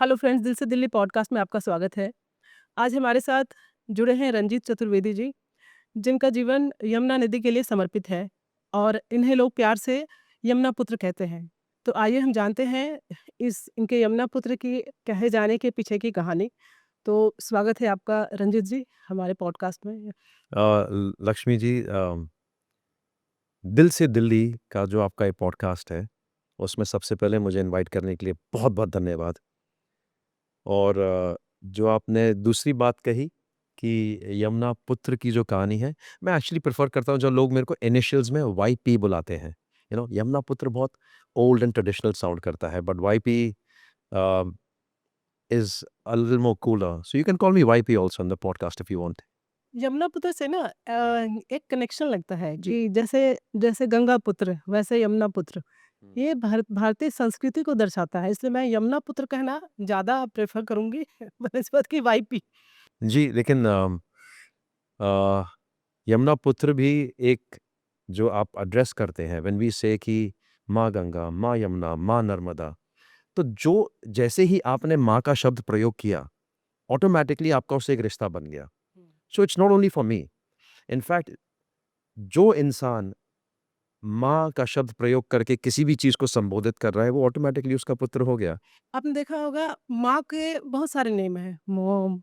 Hello friends, दिल से Delhi podcast में आपका स्वागत है। आज हमारे साथ जुड़े हैं रंजीत चतुर्वेदी जी, जिनका जीवन यमुना नदी के लिए समर्पित है और इन्हें लोग प्यार से यमुना पुत्र कहते हैं। तो आइए हम जानते हैं इस इनके यमुना पुत्र की कहे जाने के पीछे की कहानी। तो स्वागत है आपका रंजीत जी हमारे पॉडकास्ट में। लक्ष्मी जी, दिल से दिल्ली का जो आपका ये पॉडकास्ट है, उसमें सबसे पहले मुझे इनवाइट करने के लिए बहुत-बहुत धन्यवाद। और जो आपने दूसरी बात कही कि यमुना पुत्र की जो कहानी है, मैं एक्चुअली प्रेफ़र करता हूँ जब लोग मेरे को इनिशियल्स में वाईपी बुलाते हैं। यमुना पुत्र बहुत ओल्ड एंड ट्रेडिशनल साउंड करता है, but YP a, is a little more cooler. So you can call me YP also on the podcast if you want. Yamuna पुत्र से ना एक कनेक्शन लगता है जी। कि जैसे जैसे गंगा पुत्र वैसे यमुना पुत्र। हुँ। ये भारतीय संस्कृति को दर्शाता है, इसलिए मैं यमुना पुत्र कहना ज़्यादा प्रेफ़र करूँगी बनस्पत की वाईपी। जी, लेकिन अ, यमुना पुत्र भी एक जो आप एड्रेस करते हैं व्हेन वी से कि माँ गंगा, माँ यमुना, माँ नर्मदा, तो जो जैसे ही आपने माँ का शब्द प्रयोग किया, ऑटोमैटिकली आपका उससे एक रिश्ता बन गया। So it's not only for me. In fact जो इंसान माँ का शब्द प्रयोग करके किसी भी चीज़ को संबोधित कर रहा है, वो ऑटोमैटिकली उसका पुत्र हो गया। आपने देखा होगा माँ के बहुत सारे नेम हैं, मॉम,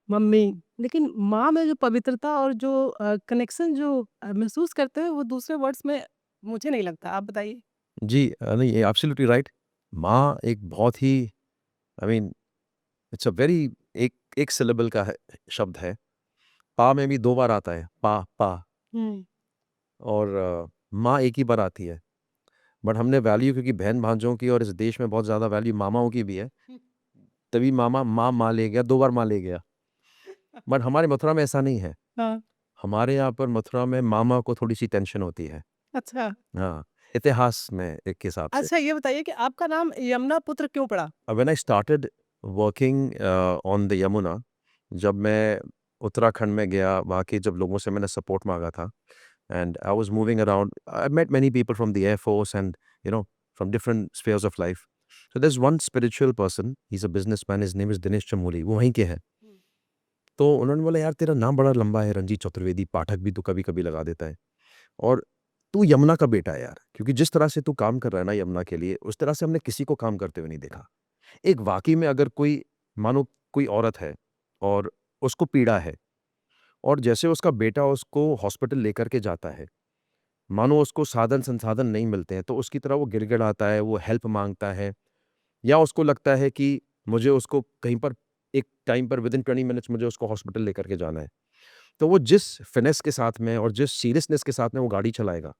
मम्मी, लेकिन माँ में जो पवित्रता और जो कनेक्शन जो महसूस करते हैं वो दूसरे वर्ड्स में मुझे नहीं लगता। आप बताइए? जी, नहीं, एब्सोल्युटली राइट। माँ एक बहुत ही, I mean, it's a very, एक एक सिलेबल का है, शब्द है। पा में भी 2 बार आता है, पा, पा। हुँ। और माँ एक ही बार आती है। बट हमने वैल्यू क्योंकि बहन-भांजों की और इस देश में बहुत ज़्यादा वैल्यू मामाओं की भी है, हुँ। तभी मामा माँ ले गया, 2 बार माँ ले गया। बट हमारे मथुरा में ऐसा नहीं है। हाँ, हमारे यहाँ पर मथुरा में मामा को थोड़ी-सी टेंशन होती है। अच्छा। हाँ, इतिहास में एक हिसाब से। अच्छा ये बताइए कि आपका नाम यमुना पुत्र क्यों पड़ा? When I started working on the Yamuna, जब मैं उत्तराखंड में गया, वहाँ के जब लोगों से मैंने सपोर्ट माँगा था, and I was moving around. I met many people from the Air Force and, from different spheres of life. So there's one spiritual person, he's a businessman, his name is Dinesh Chamoli, वो वहीं के हैं। हुँ। तो उन्होंने बोला, यार तेरा नाम बड़ा लंबा है, रंजीत चतुर्वेदी, पाठक भी तू कभी-कभी लगा देता है। और तू यमुना का बेटा है यार, क्योंकि जिस तरह से तू काम कर रहा है ना यमुना के लिए, उस तरह से हमने किसी को काम करते हुए नहीं देखा। एक वाक़ई में अगर कोई, मानो कोई औरत है और उसको पीड़ा है, और जैसे उसका बेटा उसको हॉस्पिटल लेकर के जाता है, मानो उसको साधन-संसाधन नहीं मिलते हैं, तो उसकी तरह वो गिड़गिड़ाता है, वो हेल्प माँगता है, या उसको लगता है कि मुझे उसको कहीं पर एक टाइम पर विदिन 20 मिनट्स मुझे उसको हॉस्पिटल लेकर के जाना है। तो वो जिस फिनेस के साथ में और जिस सीरियसनेस के साथ में वो गाड़ी चलाएगा,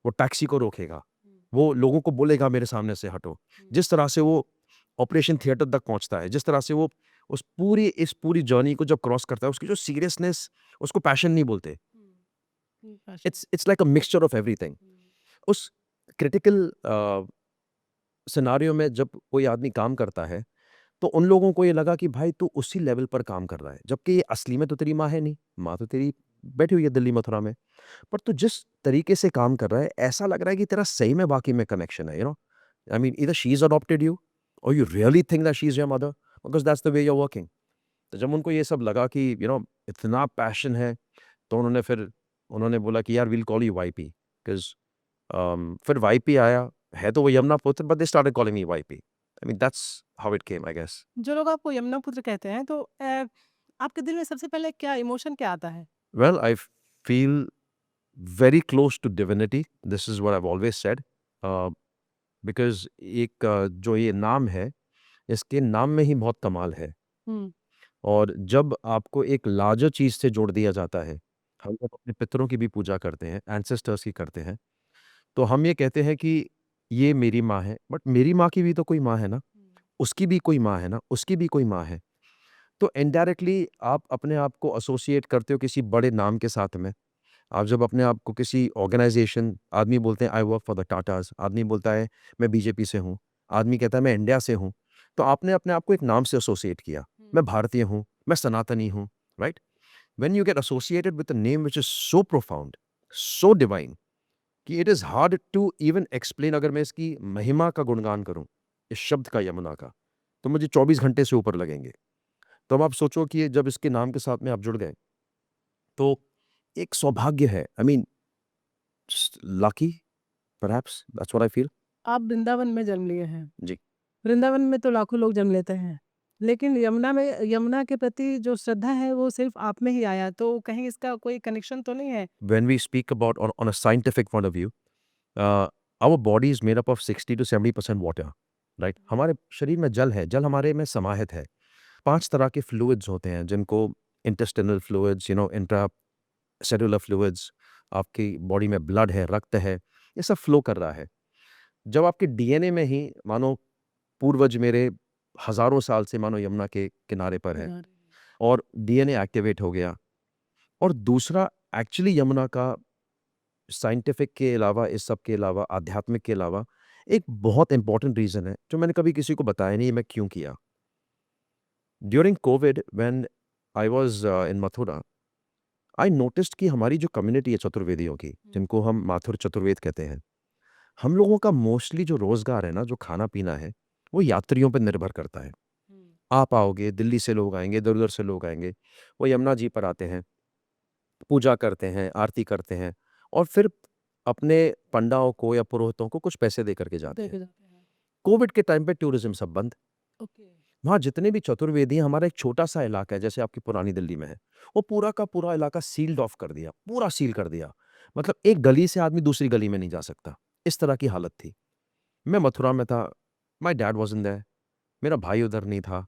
वो टैक्सी को रोकेगा, हुँ। वो लोगों को बोलेगा मेरे सामने से हटो। हुँ। जिस तरह से वो ऑपरेशन थिएटर तक पहुँचता है, जिस तरह से वो इस पूरी जर्नी को जब क्रॉस करता है, उसकी जो सीरियसनेस, उसको पैशन नहीं बोलते। Hmm. Hmm, passion. It's like a mixture of everything. Hmm. उस क्रिटिकल सिनेरियो में जब कोई आदमी काम करता है, तो उन लोगों को ये लगा कि भाई तू उसी लेवल पर काम कर रहा है, जबकि ये असली में तो तेरी माँ है नहीं, माँ तो तेरी बैठी हुई है दिल्ली मथुरा में। पर तू जिस तरीके से काम कर रहा है, ऐसा लग रहा है कि तेरा सही में वाक़ई में कनेक्शन है, I mean either she is adopted you और you really think that she is your mother, because that's the way you are working. तो जब उनको ये सब लगा कि इतना पैशन है, तो उन्होंने बोला कि यार we will call you YP, 'cause फिर वाईपी आया, है तो वो Yamuna Putra, but they started calling me YP. I mean that's how it came, I guess. जो लोग आपको यमुना पुत्र कहते हैं तो आपके दिल में सबसे पहले क्या इमोशन क्या आता है? Well, I feel very close to divinity, this is what I have always said, uh, because एक जो ये नाम है, इसके नाम में ही बहुत कमाल है। हुँ। और जब आपको एक लार्जर चीज़ से जोड़ दिया जाता है, हम जब अपने पितरों की भी पूजा करते हैं, एंसेस्टर्स की करते हैं, तो हम ये कहते हैं कि ये मेरी माँ है, बट मेरी माँ की भी तो कोई माँ है ना, हुँ। उसकी भी कोई माँ है ना, उसकी भी कोई माँ है। तो इनडायरेक्टली आप अपने आप को एसोसिएट करते हो किसी बड़े नाम के साथ में। आप जब अपने आप को किसी ऑर्गेनाइज़ेशन, आदमी बोलते हैं आई वर्क फॉर द टाटाज़, आदमी बोलता है मैं बीजेपी से हूँ, आदमी कहता है मैं इंडिया से हूँ, तो आपने अपने आप को एक नाम से एसोसिएट किया। हुँ। मैं भारतीय हूँ, मैं सनातनी हूँ, right? When you get associated with a name which is so profound, so divine, कि it is hard to even explain. अगर मैं इसकी महिमा का गुणगान करूँ, इस शब्द का, यमुना का, तो मुझे 24 घंटे से ऊपर लगेंगे। तो अब आप सोचो कि जब इसके नाम के साथ में आप जुड़ गए, तो एक सौभाग्य है। I mean lucky, perhaps that's what I feel. आप वृंदावन में जन्म लिए हैं। जी। वृंदावन में तो लाखों लोग जन्म लेते हैं, लेकिन यमुना के प्रति जो श्रद्धा है वो सिर्फ आप में ही आया, तो कहीं इसका कोई कनेक्शन तो नहीं है? When we speak about on a scientific point of view, our body is made up of 60 to 70% water, right? हमारे शरीर में जल है, जल हमारे में समाहित है। 5 तरह के फ्लूइड्स होते हैं जिनको intestinal fluids, intra cellular fluids, आपकी बॉडी में ब्लड है, रक्त है, ये सब फ्लो कर रहा है। जब आपके डीएनए में ही मानो पूर्वज मेरे हज़ारों साल से मानो यमुना के किनारे पर है और डीएनए एक्टिवेट हो गया। और दूसरा एक्चुअली यमुना का साइंटिफिक के अलावा, इस सब के अलावा, आध्यात्मिक के अलावा एक बहुत इंपॉर्टेंट रीज़न है जो मैंने कभी किसी को बताया नहीं, मैं क्यों किया। During Covid when I was in Mathura, I noticed कि हमारी जो कम्युनिटी है चतुर्वेदियों की, जिनको हम माथुर चतुर्वेद कहते हैं, हम लोगों का मोस्टली जो रोज़गार है ना, जो खाना-पीना है, वो यात्रियों पे निर्भर करता है। आप आओगे, दिल्ली से लोग आएँगे, इधर-उधर से लोग आएँगे, वो यमुना जी पर आते हैं, पूजा करते हैं, आरती करते हैं और फिर अपने पंडाओं को या पुरोहितों को कुछ पैसे दे करके जाते हैं। कोविड के टाइम पे टूरिज़्म सब बंद। ओके। वहाँ जितने भी चतुर्वेदी हैं, हमारा एक छोटा-सा इलाका है, जैसे आपकी पुरानी दिल्ली में है, वो पूरा का पूरा इलाका सील्ड ऑफ कर दिया, पूरा सील कर दिया। मतलब एक गली से आदमी दूसरी गली में नहीं जा सकता, इस तरह की हालत थी। मैं मथुरा में था, माय डैड वाज़न्ट देयर, मेरा भाई उधर नहीं था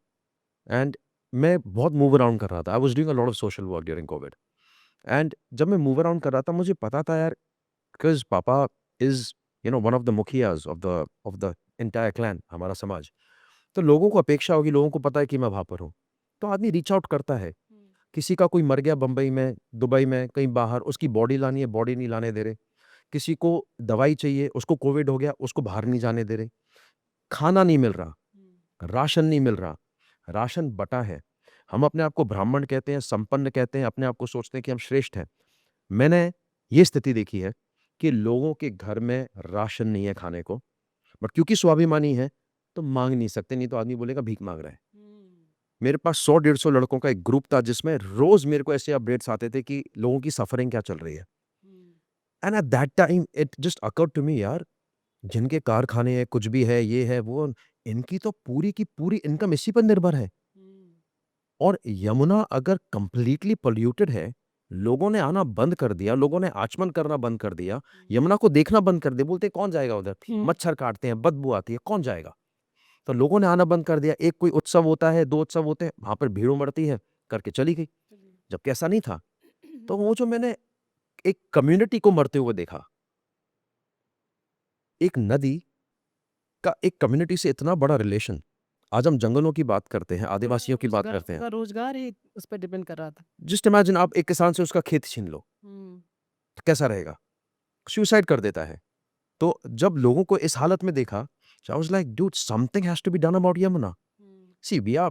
एंड मैं बहुत मूव अराउंड कर रहा था। I was doing a lot of social work during Covid and जब मैं मूव अराउंड कर रहा था, मुझे पता था यार, बिकॉज़ पापा इज़ वन ऑफ द मुखियाज़ ऑफ द एंटायर क्लैन, हमारा समाज। तो लोगों को अपेक्षा होगी, लोगों को पता है कि मैं वहाँ पर हूँ। तो आदमी रीच आउट करता है। किसी का कोई मर गया बम्बई में, दुबई में, कहीं बाहर, उसकी बॉडी लानी है, बॉडी नहीं लाने दे रहे। किसी को दवाई चाहिए, उसको कोविड हो गया, उसको बाहर नहीं जाने दे रहे। खाना नहीं मिल रहा, राशन नहीं मिल रहा, राशन बँटा है। हम अपने आप को ब्राह्मण कहते हैं, संपन्न कहते हैं, अपने आप को सोचते हैं कि हम श्रेष्ठ हैं। मैंने ये स्थिति देखी है कि लोगों के घर में राशन नहीं है खाने को, बट क्योंकि स्वाभिमानी है, तो माँग नहीं सकते, नहीं तो आदमी बोलेगा भीख माँग रहा है। मेरे पास 100-150 लड़कों का एक ग्रुप था जिसमें रोज़ मेरे को ऐसे अपडेट्स आते थे कि लोगों की सफरिंग क्या चल रही है। And at that time it just occurred to me यार, जिनके कारखाने हैं, कुछ भी है, ये है, वो, इनकी तो पूरी की पूरी इनकम इसी पर निर्भर है। और यमुना अगर कंप्लीटली पॉल्यूटेड है, लोगों ने आना बंद कर दिया, लोगों ने आचमन करना बंद कर दिया, यमुना को देखना बंद कर दिया, बोलते हैं कौन जाएगा उधर? मच्छर काटते हैं, बदबू आती है, कौन जाएगा? तो लोगों ने आना बंद कर दिया। एक कोई उत्सव होता है, 2 उत्सव होते हैं, वहाँ पर भीड़ उमड़ती है, करके चली गई। जबकि ऐसा नहीं था। तो वो जो मैंने एक कम्युनिटी को मरते हुए देखा, एक नदी का एक कम्युनिटी से इतना बड़ा रिलेशन। आज हम जंगलों की बात करते हैं, आदिवासियों की बात करते हैं। उसका रोजगार ही उस पर डिपेंड कर रहा था। जस्ट इमेजिन आप एक किसान से उसका खेत छीन लो, तो कैसा रहेगा? सुसाइड कर देता है। तो जब लोगों को इस हालत में देखा, I was like dude something has to be done about Yamuna. See, we are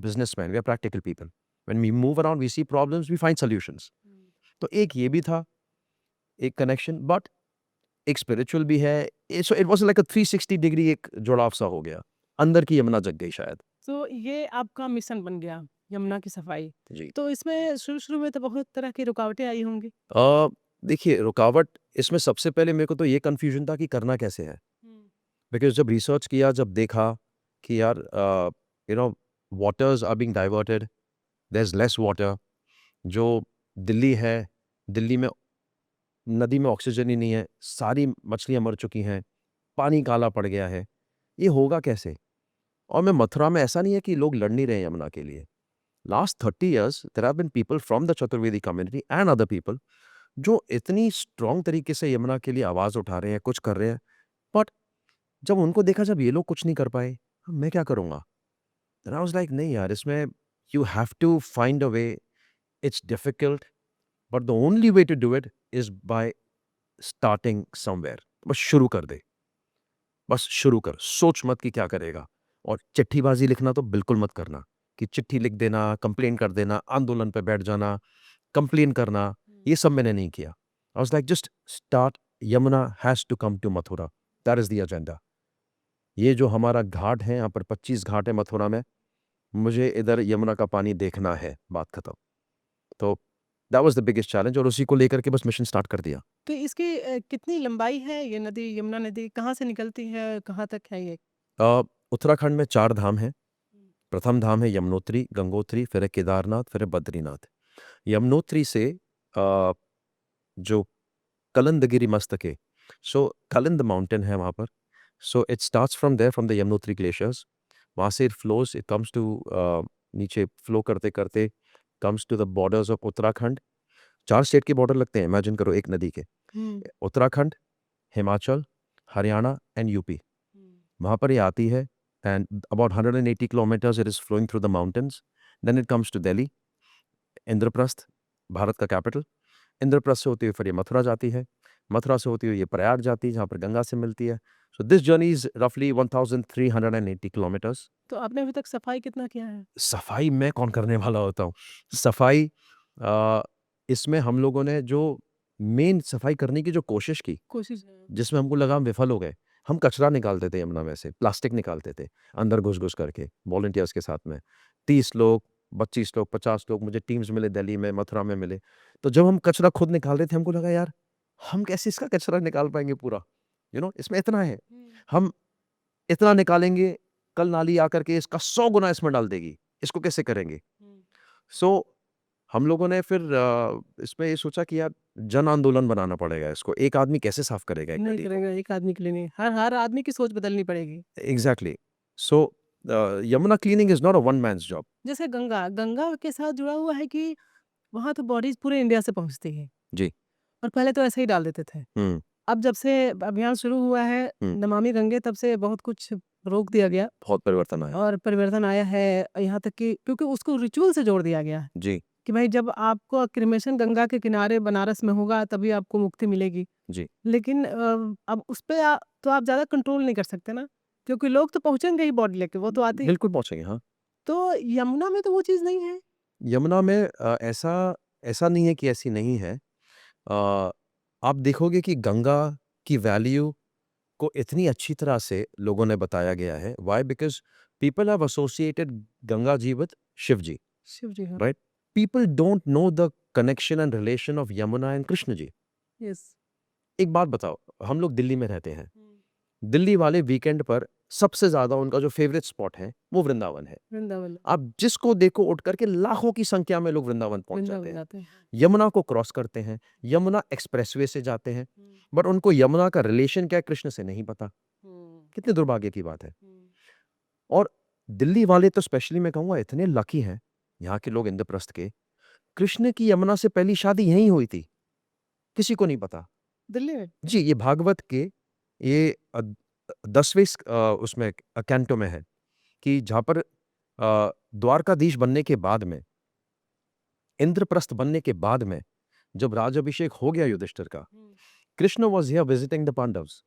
businessmen, we are practical people. When we move around, we see problems, we find solutions. तो एक ये भी था, एक कनेक्शन, बट एक स्पिरिचुअल भी है। So it was like a 360 degree एक जुड़ाव सा हो गया। अंदर की यमुना जग गई शायद। तो ये आपका मिशन बन गया, यमुना की सफाई। जी। तो इसमें शुरू-शुरू में तो बहुत तरह की रुकावटें आई होंगी? देखिए, रुकावट इसमें सबसे पहले मेरे को तो ये कन्फ्यूजन था कि करना कैसे है? बिकॉज़ जब रिसर्च किया, जब देखा कि यार you know waters are being diverted, there is less water. जो दिल्ली है, दिल्ली में नदी में ऑक्सीजन ही नहीं है, सारी मछलियाँ मर चुकी हैं, पानी काला पड़ गया है, ये होगा कैसे? और मैं मथुरा में, ऐसा नहीं है कि लोग लड़ नहीं रहे हैं यमुना के लिए। Last 30 years there have been people from the Chaturvedi community and other people जो इतनी स्ट्रॉन्ग तरीके से यमुना के लिए आवाज़ उठा रहे हैं, कुछ कर रहे हैं। बट जब उनको देखा, जब ये लोग कुछ नहीं कर पाए, मैं क्या करूँगा? देन आई वाज़ लाइक नहीं यार, इसमें you have to find a way. It's difficult, but the only way to do it is by starting somewhere. बस शुरू कर दे, बस शुरू कर, सोच मत कि क्या करेगा। और चिट्ठीबाजी लिखना तो बिल्कुल मत करना कि चिट्ठी लिख देना, कंप्लेन कर देना, आंदोलन पे बैठ जाना, कंप्लेन करना, ये सब मैंने नहीं किया। I was like just start, Yamuna has to come to Mathura, that is the agenda. ये जो हमारा घाट है, यहाँ पर 25 घाट है मथुरा में, मुझे इधर यमुना का पानी देखना है, बात खत्म। तो that was the biggest challenge, और उसी को लेकर के बस मिशन स्टार्ट कर दिया। तो इसकी कितनी लंबाई है ये नदी, यमुना नदी कहाँ से निकलती है, कहाँ तक है ये? उत्तराखंड में 4 धाम हैं। प्रथम धाम है यमुनोत्री, गंगोत्री, फिर है केदारनाथ, फिर है बद्रीनाथ। यमुनोत्री से जो कलिंदगिरी मस्तके, सो कलिंद माउंटेन है वहाँ पर। So it starts from there, from the Yamunotri glaciers. वहाँ से it flows, it comes to नीचे फ्लो करते करते comes to the borders of Uttarakhand. 4 state के बॉर्डर लगते हैं, इमेजिन करो, एक नदी के। उत्तराखंड, हिमाचल, हरियाणा एंड यूपी, वहाँ पर ये आती है। And about 180 kilometres it is flowing through the mountains. Then it comes to Delhi, Indraprastha, Bharat का कैपिटल। इंद्रप्रस्थ से होती हुई फिर ये मथुरा जाती है। मथुरा से होती हुई ये प्रयाग जाती है, जहाँ पर गंगा से मिलती है। सो दिस जर्नी इज रफली 1380 किलोमीटर्स। तो आपने अभी तक सफाई कितना किया है? सफाई मैं कौन करने वाला होता हूँ? सफाई इसमें हम लोगों ने जो मेन सफाई करने की जो कोशिश की, कोशिश है। जिसमें हमको लगा हम विफल हो गए। हम कचरा निकालते थे यमुना में से, प्लास्टिक निकालते थे अंदर घुस-घुस करके वॉलंटियर्स के साथ में। 30 लोग, 25 लोग, 50 लोग मुझे टीम्स मिले, दिल्ली में, मथुरा में मिले। तो जब हम कचरा खुद निकाल रहे थे, हमको लगा यार, हम कैसे इसका कचरा निकाल पाएँगे पूरा? इसमें इतना है। हम इतना निकालेंगे, कल नाली आकर के इसका 100 गुना इसमें डाल देगी। इसको कैसे करेंगे? सो हम लोगों ने फिर इसमें ये सोचा कि यार जन आंदोलन बनाना पड़ेगा इसको। एक आदमी कैसे साफ करेगा एक नहीं नदी को? करेगा, एक आदमी के लिए नहीं, हर आदमी की सोच बदलनी पड़ेगी। Exactly. So Yamuna cleaning is not a one man's job. जैसे गंगा, गंगा के साथ जुड़ा हुआ है कि वहाँ तो बॉडीज़ पूरे इंडिया से पहुँचती है जी। और पहले तो ऐसे ही डाल देते थे। हुँ, अब जब से अभियान शुरू हुआ है हुँ। नमामि गंगे, तब से बहुत कुछ रोक दिया गया बहुत परिवर्तन आया। और परिवर्तन आया है। यहाँ तक कि क्योंकि उसको रिचुअल से जोड़ दिया गया है जी, कि भाई जब आपको क्रिमेशन गंगा के किनारे बनारस में होगा तभी आपको मुक्ति मिलेगी। जी। लेकिन अब उस पे तो आप ज़्यादा कंट्रोल नहीं कर सकते ना, क्योंकि लोग तो पहुँचेंगे ही बॉडी लेके, वो तो आते ही। बिल्कुल पहुँचेंगे, हाँ। तो यमुना में तो वो चीज़ नहीं है। यमुना में ऐसा ऐसा नहीं है कि ऐसी नहीं है। आप देखोगे कि गंगा की वैल्यू को इतनी अच्छी तरह से लोगों ने बताया गया है। Why? Because people have associated Ganga ji with Shiv ji, Shiv ji, हाँ। Right? People don't know the connection and relation of Yamuna and Krishna ji. Yes. एक बात बताओ, हम लोग दिल्ली में रहते हैं। दिल्ली वाले वीकेंड पर सबसे ज़्यादा उनका जो फ़ेवरेट स्पॉट है, वो वृंदावन है। वृंदावन। आप जिसको देखो उठ करके लाखों की संख्या में लोग वृंदावन पहुँच जाते वृंदावन हैं। जाते हैं। यमुना को क्रॉस करते हैं, यमुना एक्सप्रेसवे से जाते हैं, बट उनको यमुना का रिलेशन क्या है कृष्ण से नहीं पता। कितने दुर्भाग्य की बात है। और दिल्ली वाले तो स्पेशली मैं कहूँगा इतने लकी हैं, यहाँ के लोग इंद्रप्रस्थ के, कृष्ण की यमुना से पहली शादी यहीं हुई थी, किसी को नहीं पता। दिल्ली में? जी, ये भागवत के ये 10वें उसमें कैंटो में है कि जहाँ पर द्वारकाधीश बनने के बाद में, इंद्रप्रस्थ बनने के बाद में, जब राज्याभिषेक हो गया युधिष्ठिर का, Krishna was here visiting the Pandavs.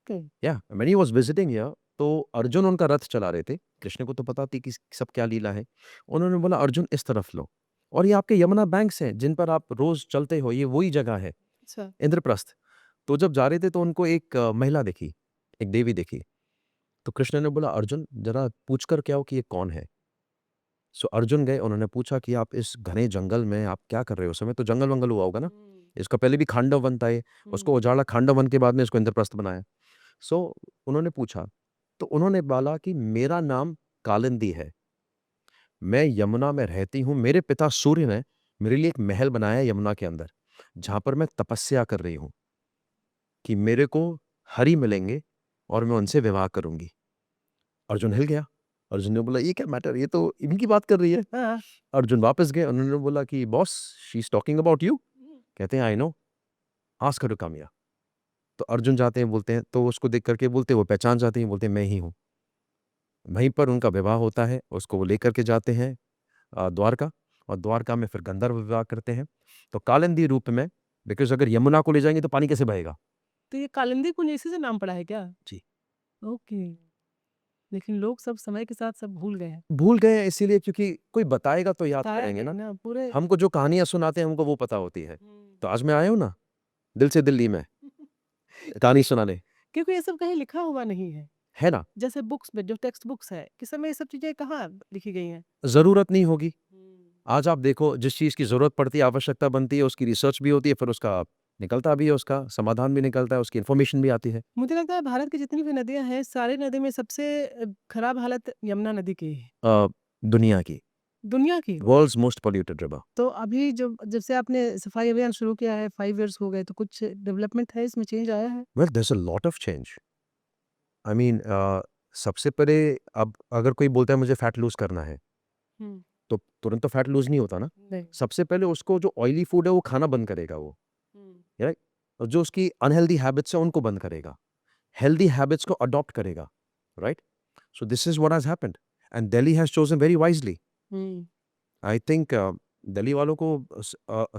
Okay. Yeah when he was visiting here, तो अर्जुन उनका रथ चला रहे थे। कृष्ण को तो पता थी कि सब क्या लीला है। उन्होंने बोला अर्जुन इस तरफ लो, और ये आपके यमुना बैंक्स हैं जिन पर आप रोज़ चलते हो, ये वही जगह है, अच्छा। इंद्रप्रस्थ। तो जब जा रहे थे तो उनको एक महिला दिखी, एक देवी दिखी। तो कृष्ण ने बोला अर्जुन ज़रा पूछ कर के आओ कि ये कौन है? सो अर्जुन गए, उन्होंने पूछा कि आप इस घने जंगल में आप क्या कर रहे हो? उस समय तो जंगल-वंगल हुआ होगा ना? इसका पहले भी खांडव वन था ये, उसको उजाड़ा खांडव वन के बाद में इसको इंद्रप्रस्थ बनाया। सो उन्होंने पूछा, तो उन्होंने बोला कि मेरा नाम कालिंदी है। मैं यमुना में रहती हूँ, मेरे पिता सूर्य ने मेरे लिए एक महल बनाया है यमुना के अंदर, जहाँ पर मैं तपस्या कर रही हूँ कि मेरे को हरि मिलेंगे और मैं उनसे विवाह करूँगी। अर्जुन हिल गया। अर्जुन ने बोला ये क्या मैटर, ये तो इनकी बात कर रही है। हाँ। अर्जुन वापस गए, उन्होंने बोला कि boss she is talking about you. कहते हैं I know, ask her to come here. तो अर्जुन जाते हैं, बोलते हैं, तो उसको देख करके बोलते हैं, वो पहचान जाते हैं, बोलते हैं मैं ही हूँ। वहीं पर उनका विवाह होता है, उसको वो लेकर के जाते हैं द्वारका, और द्वारका में फिर गंधर्व विवाह करते हैं। तो कालिंदी रूप में, बिकॉज़ अगर यमुना को ले जाएँगे तो पानी कैसे बहेगा? तो ये कालिंदी कुंज इसी से नाम पड़ा है क्या? जी। ओके। लेकिन लोग सब समय के साथ सब भूल गए हैं। भूल गए हैं इसीलिए क्योंकि कोई बताएगा तो याद बताया करेंगे नहीं ना। ना पूरे। हमको जो कहानियाँ सुनाते हैं हमको वो पता होती है। तो आज मैं आया हूँ ना, दिल से दिल्ली में कहानी सुनाने। क्योंकि ये सब कहीं लिखा हुआ नहीं है। है ना? जैसे बुक्स में जो टेक्स्ट बुक्स है, किस समय ये सब चीज़ें कहाँ लिखी गई हैं? ज़रूरत नहीं होगी। आज आप देखो जिस चीज़ की ज़रूरत पड़ती है, आवश्यकता बनती है, उसकी रिसर्च भी होती है, फिर उसका निकलता भी है, उसका समाधान भी निकलता है, उसकी इन्फॉर्मेशन भी आती है। मुझे लगता है भारत की जितनी भी नदियाँ हैं, सारी नदी में सबसे खराब हालत यमुना नदी की है। दुनिया की दुनिया की। World's most polluted river. तो अभी जब से आपने सफाई अभियान शुरू किया है, 5 इयर्स हो गए, तो कुछ डेवलपमेंट है, इसमें चेंज आया है? Well there is a lot of change. I mean सबसे पहले अब अगर कोई बोलता है मुझे फैट लूज़ करना है, हुँ। तो तुरंत तो फैट लूज़ नहीं होता ना। नहीं। सबसे पहले उसको जो ऑयली फूड है वो खाना बंद करेगा वो, हुँ। राइट? और जो उसकी अनहेल्दी हैबिट्स हैं उनको बंद करेगा। हेल्दी हैबिट्स को अडॉप्ट करेगा, right? So this is what has happened and Delhi has chosen very wisely. Hmm. I think Delhi वालों को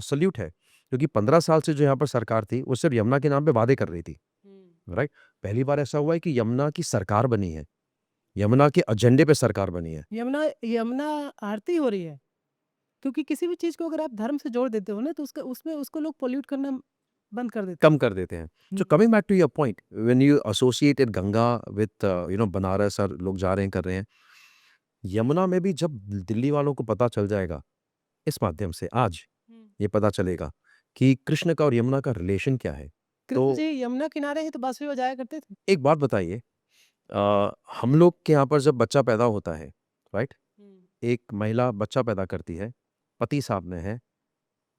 सैल्यूट है क्योंकि 15 साल से जो यहाँ पर सरकार थी, वो सिर्फ़ यमुना के नाम पे वादे कर रही थी, हुँ। राइट? पहली बार ऐसा हुआ है कि यमुना की सरकार बनी है। यमुना के एजेंडे पे सरकार बनी है। यमुना यमुना आरती हो रही है, क्योंकि किसी भी चीज़ को अगर आप धर्म से जोड़ देते हो ना, तो उसका उसमें उसको लोग पॉल्यूट करना बंद कर देते कम हैं। कर देते हैं। So hmm. Coming back to your point when you associated Ganga with Banaras और लोग जा रहे हैं, कर रहे हैं। यमुना में भी जब दिल्ली वालों को पता चल जाएगा, इस माध्यम से आज हुँ। ये पता चलेगा कि कृष्ण का और यमुना का रिलेशन क्या है। कृष्ण तो जी यमुना किनारे ही तो बांसुरी बजाया करते थे। एक बात बताइए, हम लोग के यहाँ पर जब बच्चा पैदा होता है, राइट? हुँ। एक महिला बच्चा पैदा करती है, पति साथ में है।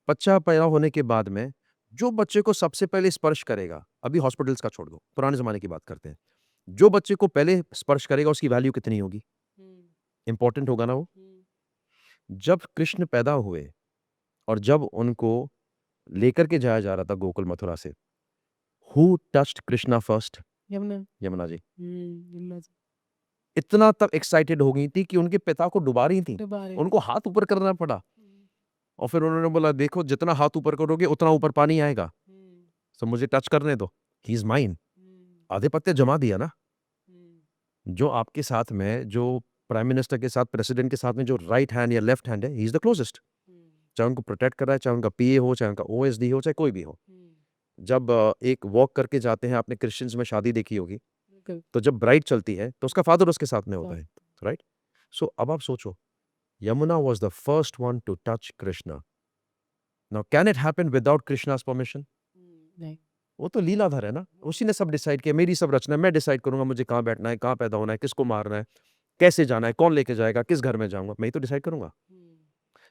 बच्चा पैदा होने के बाद में जो बच्चे को सबसे पहले स्पर्श करेगा, अभी हॉस्पिटल्स का छोड़ दो, पुराने ज़माने की बात करते हैं। जो बच्चे को पहले स्पर्श करेगा उसकी वैल्यू कितनी होगी? हुँ। इम्पोर्टेंट होगा ना वो? हुँ। जब कृष्ण पैदा हुए और जब उनको लेकर के जाया जा रहा था गोकुल मथुरा से, हू टच्ड कृष्णा फर्स्ट? यमुना। यमुना जी। यमुना जी। इतना तब एक्साइटेड हो गई थी कि उनके पिता को डुबा रही थी। डुबा रही उनको थी। हाथ ऊपर करना पड़ा हुँ। और फिर उन्होंने बोला देखो जितना हाथ ऊपर करोगे उतना ऊपर पानी आएगा। हुँ। सो मुझे टच करने दो। He is mine. हुँ। आधिपत्य जमा दिया ना। हुँ। जो आपके साथ में जो प्राइम मिनिस्टर के साथ, प्रेसिडेंट के साथ में जो राइट हैंड या लेफ्ट हैंड है, ही इज़ द क्लोज़ेस्ट। हुँ। चाहे उनको प्रोटेक्ट कर रहा है, चाहे उनका पीए हो, चाहे उनका ओएसडी हो, चाहे कोई भी हो। हुँ। जब एक वॉक करके जाते हैं, आपने क्रिश्चियंस में शादी देखी होगी, बिल्कुल। तो जब ब्राइड चलती है, तो उसका फादर उसके साथ में होता साथ। है, राइट? सो अब आप सोचो, Yamuna was the first one to touch Krishna. Now can it happen without Krishna's permission? नहीं। वो तो लीलाधर है ना, उसी ने सब डिसाइड किया, मेरी सब रचना है, मैं डिसाइड करूँगा मुझे कहाँ बैठना है, कहाँ पैदा होना है, किसको मारना है, कैसे जाना है, कौन लेके जाएगा, किस घर में जाऊँगा, मैं ही तो डिसाइड करूँगा। Hmm.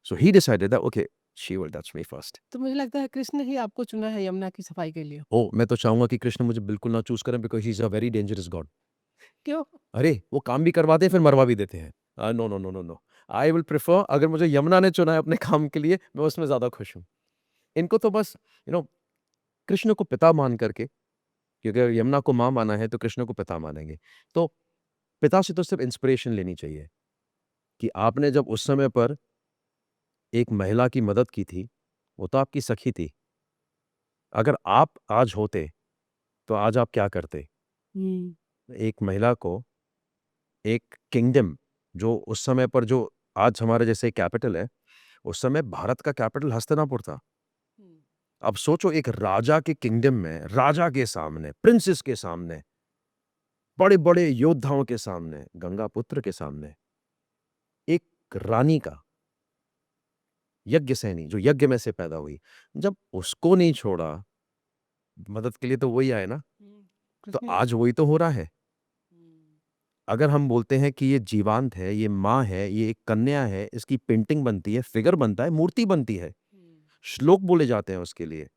So he decided that okay, she will touch me first. तो मुझे लगता है कृष्ण ही आपको चुना है यमुना की सफाई के लिए। ओह! मैं तो चाहूँगा कि कृष्ण मुझे बिल्कुल ना चूज़ करें because he is a very dangerous God. क्यों? अरे! वो काम भी करवाते हैं फिर मरवा भी देते हैं। No, no, no, no, no. I will prefer अगर मुझे यमुना ने चुना है अपने काम के लिए, मैं उसमें ज़्यादा खुश हूँ। इनको तो बस यू नो कृष्ण को पिता मान करके क्योंकि अगर यमुना को माँ माना है तो कृष्ण को पिता मानेंगे। तो पिता से तो सिर्फ़ इंस्पिरेशन लेनी चाहिए कि आपने जब उस समय पर एक महिला की मदद की थी, वो तो आपकी सखी थी। अगर आप आज होते, तो आज आप क्या करते? हुँ। एक महिला को एक किंगडम जो उस समय पर जो आज हमारे जैसे कैपिटल है, उस समय भारत का कैपिटल हस्तिनापुर था। हुँ। अब सोचो एक राजा के किंगडम में, राजा के सामने, प्रिंसेस के सामने, बड़े-बड़े योद्धाओं के सामने, गंगापुत्र के सामने, एक रानी का यज्ञसेनी जो यज्ञ में से पैदा हुई, जब उसको नहीं छोड़ा, मदद के लिए तो वही आए ना, हुँ। तो कृष्ण। आज वही तो हो रहा है। हुँ। अगर हम बोलते हैं कि ये जीवांत है, ये माँ है, ये एक कन्या है, इसकी पेंटिंग बनती है, फिगर बनता है, मूर्ति बनती है, हुँ। श्लोक बोले जाते हैं उसके लिए,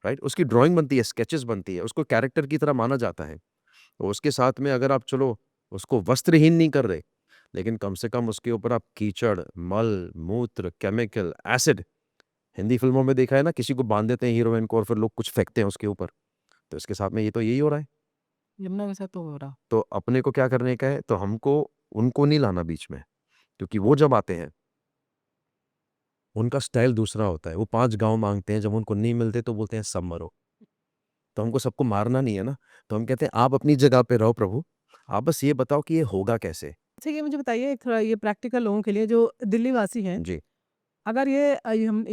राइट? उसकी ड्राइंग बनती है, स्केचेस बनती है, उसको कैरेक्टर की तरह माना जाता है। तो उसके साथ में अगर आप चलो उसको वस्त्रहीन नहीं कर रहे, लेकिन कम से कम उसके ऊपर आप कीचड़, मल, मूत्र, केमिकल, एसिड हिंदी फ़िल्मों में देखा है ना किसी को बाँध देते हैं हीरोइन को और फिर लोग कुछ फेंकते हैं उसके ऊपर। तो इसके साथ में ये तो यही हो रहा है। यमुना के साथ तो हो रहा। तो अपने को क्या करने का है, तो हमको उनको नहीं लाना बीच में, क्योंकि वो जब आते हैं, उनका स्टाइल दूसरा होता है। वो 5 गाँव माँगते हैं, जब उनको नहीं मिलते तो बोलते हैं सब मरो। तो हमको सबको मारना नहीं है ना, तो हम कहते हैं आप अपनी जगह पे रहो प्रभु, आप बस ये बताओ कि ये होगा कैसे? अच्छा, ये मुझे बताइए एक थोड़ा ये प्रैक्टिकल लोगों के लिए जो दिल्ली वासी हैं, जी। अगर ये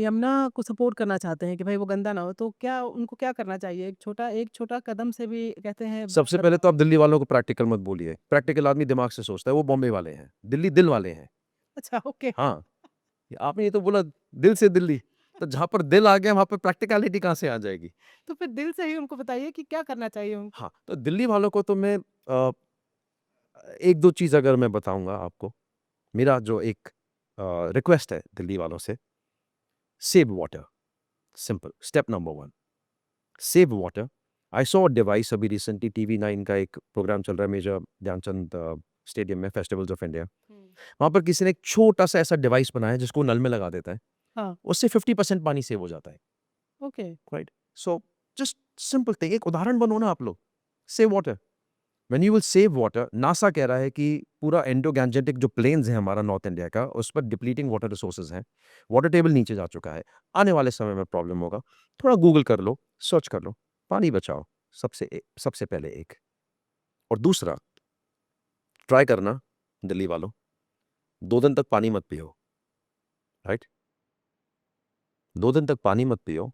यमुना को सपोर्ट करना चाहते हैं कि भाई वो गंदा ना हो, तो क्या उनको क्या करना चाहिए? एक छोटा कदम से भी कहते हैं सबसे पहले तो आप दिल्ली वालों को प्रैक्टिकल मत बोलिए। प्रैक्टिकल आदमी दिमाग से सोचता है, वो बॉम्बे वाले हैं, दिल्ली दिल वाले हैं। अच्छा, ओके। हाँ, आपने ये तो बोला दिल से दिल्ली, तो जहाँ पर दिल आ गया वहाँ पे प्रैक्टिकलिटी कहाँ से आ जाएगी? तो फिर दिल से ही उनको बताइए कि क्या करना चाहिए उनको? हाँ, तो दिल्ली वालों को तो मैं 1-2 चीज़ अगर मैं बताऊँगा आपको, मेरा जो एक रिक्वेस्ट है दिल्ली वालों से, save water, simple, step number 1, save water. I saw a device अभी रिसेंटली टीवी 9 का एक प्रोग्राम चल रहा है मेजर ध्यानचंद स्टेडियम में, फेस्टिवल्स ऑफ इंडिया। वहाँ पर किसी ने एक छोटा-सा ऐसा डिवाइस बनाया है जिसको नल में लगा देता है, हाँ, उससे 50% पानी सेव हो जाता है, okay. Right? So just simple thing, एक उदाहरण बनो ना आप लोग, save water. When you will save water, NASA कह रहा है कि पूरा इंडो गैंजेटिक जो प्लेन्स है हमारा नॉर्थ इंडिया का, उस पर डिप्लीटिंग वाटर रिसोर्सेज हैं, वाटर टेबल नीचे जा चुका है, आने वाले समय में प्रॉब्लम होगा। थोड़ा गूगल कर लो, सर्च कर लो, पानी बचाओ, सबसे पहले एक। और दूसरा, ट्राई करना दिल्ली वालों, 2 दिन तक पानी मत पियो, राइट? 2 दिन तक पानी मत पियो,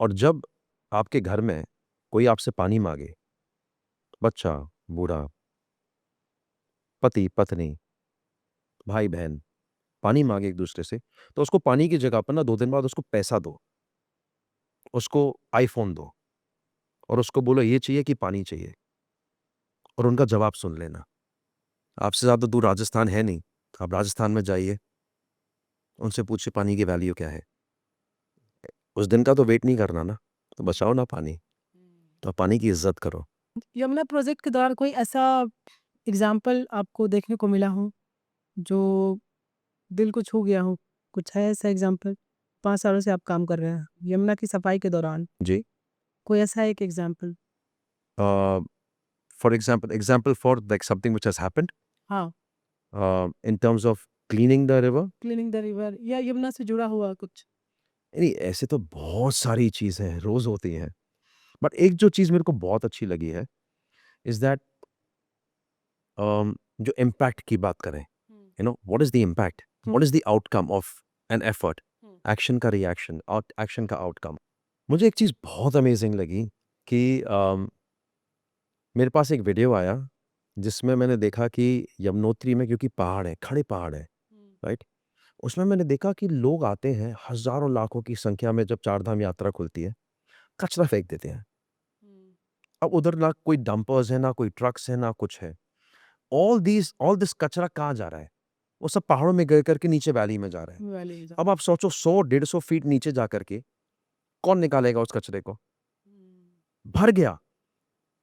और जब आपके घर में कोई आपसे पानी मांगे, बच्चा, बूढ़ा, पति पत्नी, भाई बहन पानी मांगे एक दूसरे से, तो उसको पानी की जगह पर ना 2 दिन बाद उसको पैसा दो, उसको आईफोन दो, और उसको बोलो ये चाहिए कि पानी चाहिए, और उनका जवाब सुन लेना। आपसे ज़्यादा दूर राजस्थान है नहीं, आप राजस्थान में जाइए, उनसे पूछिए पानी की वैल्यू क्या है। उस दिन का तो वेट नहीं करना ना, तो बचाओ ना पानी, तो पानी की इज्जत करो। यमुना प्रोजेक्ट के दौरान कोई ऐसा एग्ज़ाम्पल आपको देखने को मिला हो, जो दिल को छू गया हो? कुछ है ऐसा एग्ज़ाम्पल? 5 सालों से आप काम कर रहे हैं, यमुना की सफाई के दौरान, जी, कोई ऐसा एक example? For example for like something which has happened हाँ, in terms of cleaning the river. Cleaning the river या यमुना से जुड़ा हुआ कुछ? नहीं, ऐसे तो बहुत सारी चीज़ें रोज़ होती हैं, बट एक जो चीज़ मेरे को बहुत अच्छी लगी है, इज़ दैट जो इम्पैक्ट की बात करें, hmm, you know what is the impact? Hmm, what is the outcome of an effort? Hmm, action का रिएक्शन और एक्शन का आउटकम। मुझे एक चीज़ बहुत अमेज़िंग लगी कि मेरे पास एक वीडियो आया, जिसमें मैंने देखा कि यमुनोत्री में, क्योंकि पहाड़ है, खड़े पहाड़ हैं, हुँ, राइट? उसमें मैंने देखा कि लोग आते हैं, हज़ारों लाखों की संख्या में जब चारधाम यात्रा खुलती है, कचरा फेंक देते हैं। हुँ, अब उधर ना कोई डंपर्स है, ना कोई ट्रक्स है, ना कुछ है। ऑल दिस कचरा कहाँ जा रहा है? वो सब पहाड़ों में गिर करके नीचे वैली में जा रहा है। वैली में अब जाके। आप सोचो 100-150 फीट नीचे जा कर के कौन निकालेगा उस कचरे को? हुँ, भर गया।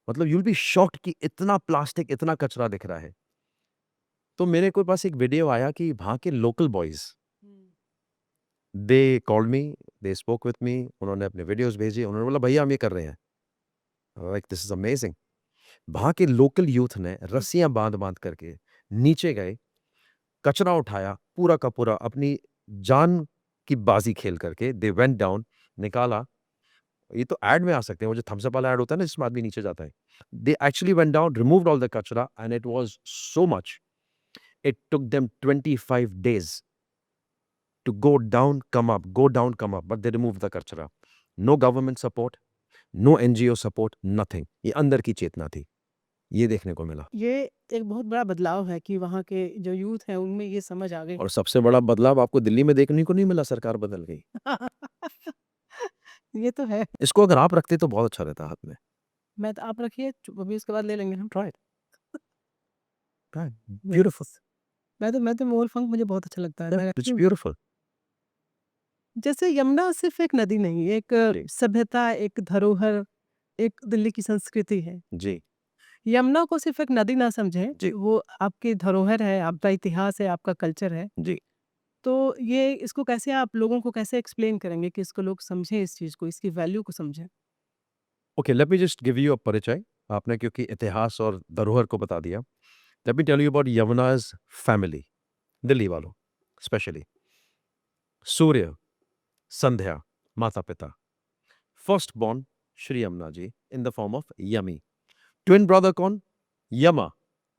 मतलब यू विल बी शॉक्ड कि इतना प्लास्टिक, इतना कचरा दिख रहा है। तो मेरे को पास एक वीडियो आया कि वहाँ के local boys, hmm, they called me, they spoke with me, उन्होंने अपने वीडियोज़ भेजे, उन्होंने बोला भैया हम ये कर रहे हैं। Like this is amazing. वहाँ के लोकल यूथ ने हुँ, रस्सियाँ बाँध-बाँध करके नीचे गए, कचरा उठाया, पूरा का पूरा अपनी जान की बाज़ी खेल करके दे वेंट डाउन, निकाला। ये तो ऐड में आ सकते हैं, वो जो थम्स अप वाला ऐड होता है ना जिसमें आदमी नीचे जाता है। They actually went down, removed all the kachra and it was so much, it took them 25 days to go down, come up, go down, come up, but they removed the kachra. No government support, no NGO support, nothing. ये अंदर की चेतना थी। ये देखने को मिला। ये एक बहुत बड़ा बदलाव है कि वहाँ के जो यूथ हैं उनमें ये समझ आ गई। और सबसे बड़ा बदलाव आपको दिल्ली में देखने को नहीं मिला, सरकार बदल गई। ये तो है। इसको अगर आप रखते तो बहुत अच्छा रहता हाथ में। मैं तो आप रखिए, अभी उसके बाद ले लेंगे हम। Try it, try, beautiful, yes. मैं तो मोर पंख मुझे बहुत अच्छा लगता है। मैं इट्स एक्चुअली ब्यूटीफुल। जैसे यमुना सिर्फ़ एक नदी नहीं है, एक जी, सभ्यता, एक धरोहर, एक दिल्ली की संस्कृति है। जी, यमुना को सिर्फ़ एक नदी ना समझें, जी, वो आपकी धरोहर है, आपका इतिहास है, आपका कल्चर है। जी। तो ये इसको कैसे आप लोगों को कैसे एक्सप्लेन करेंगे कि इसको लोग समझें, इस चीज़ को, इसकी वैल्यू को समझें? Okay, let me just give you a parichay. आपने क्योंकि इतिहास और धरोहर को बता दिया, let me tell you about Yamuna's family, Delhi वालों स्पेशली। सूर्य, संध्या, माता-पिता। First born Shri Yamuna ji in the form of Yami. Twin brother कौन? यमा,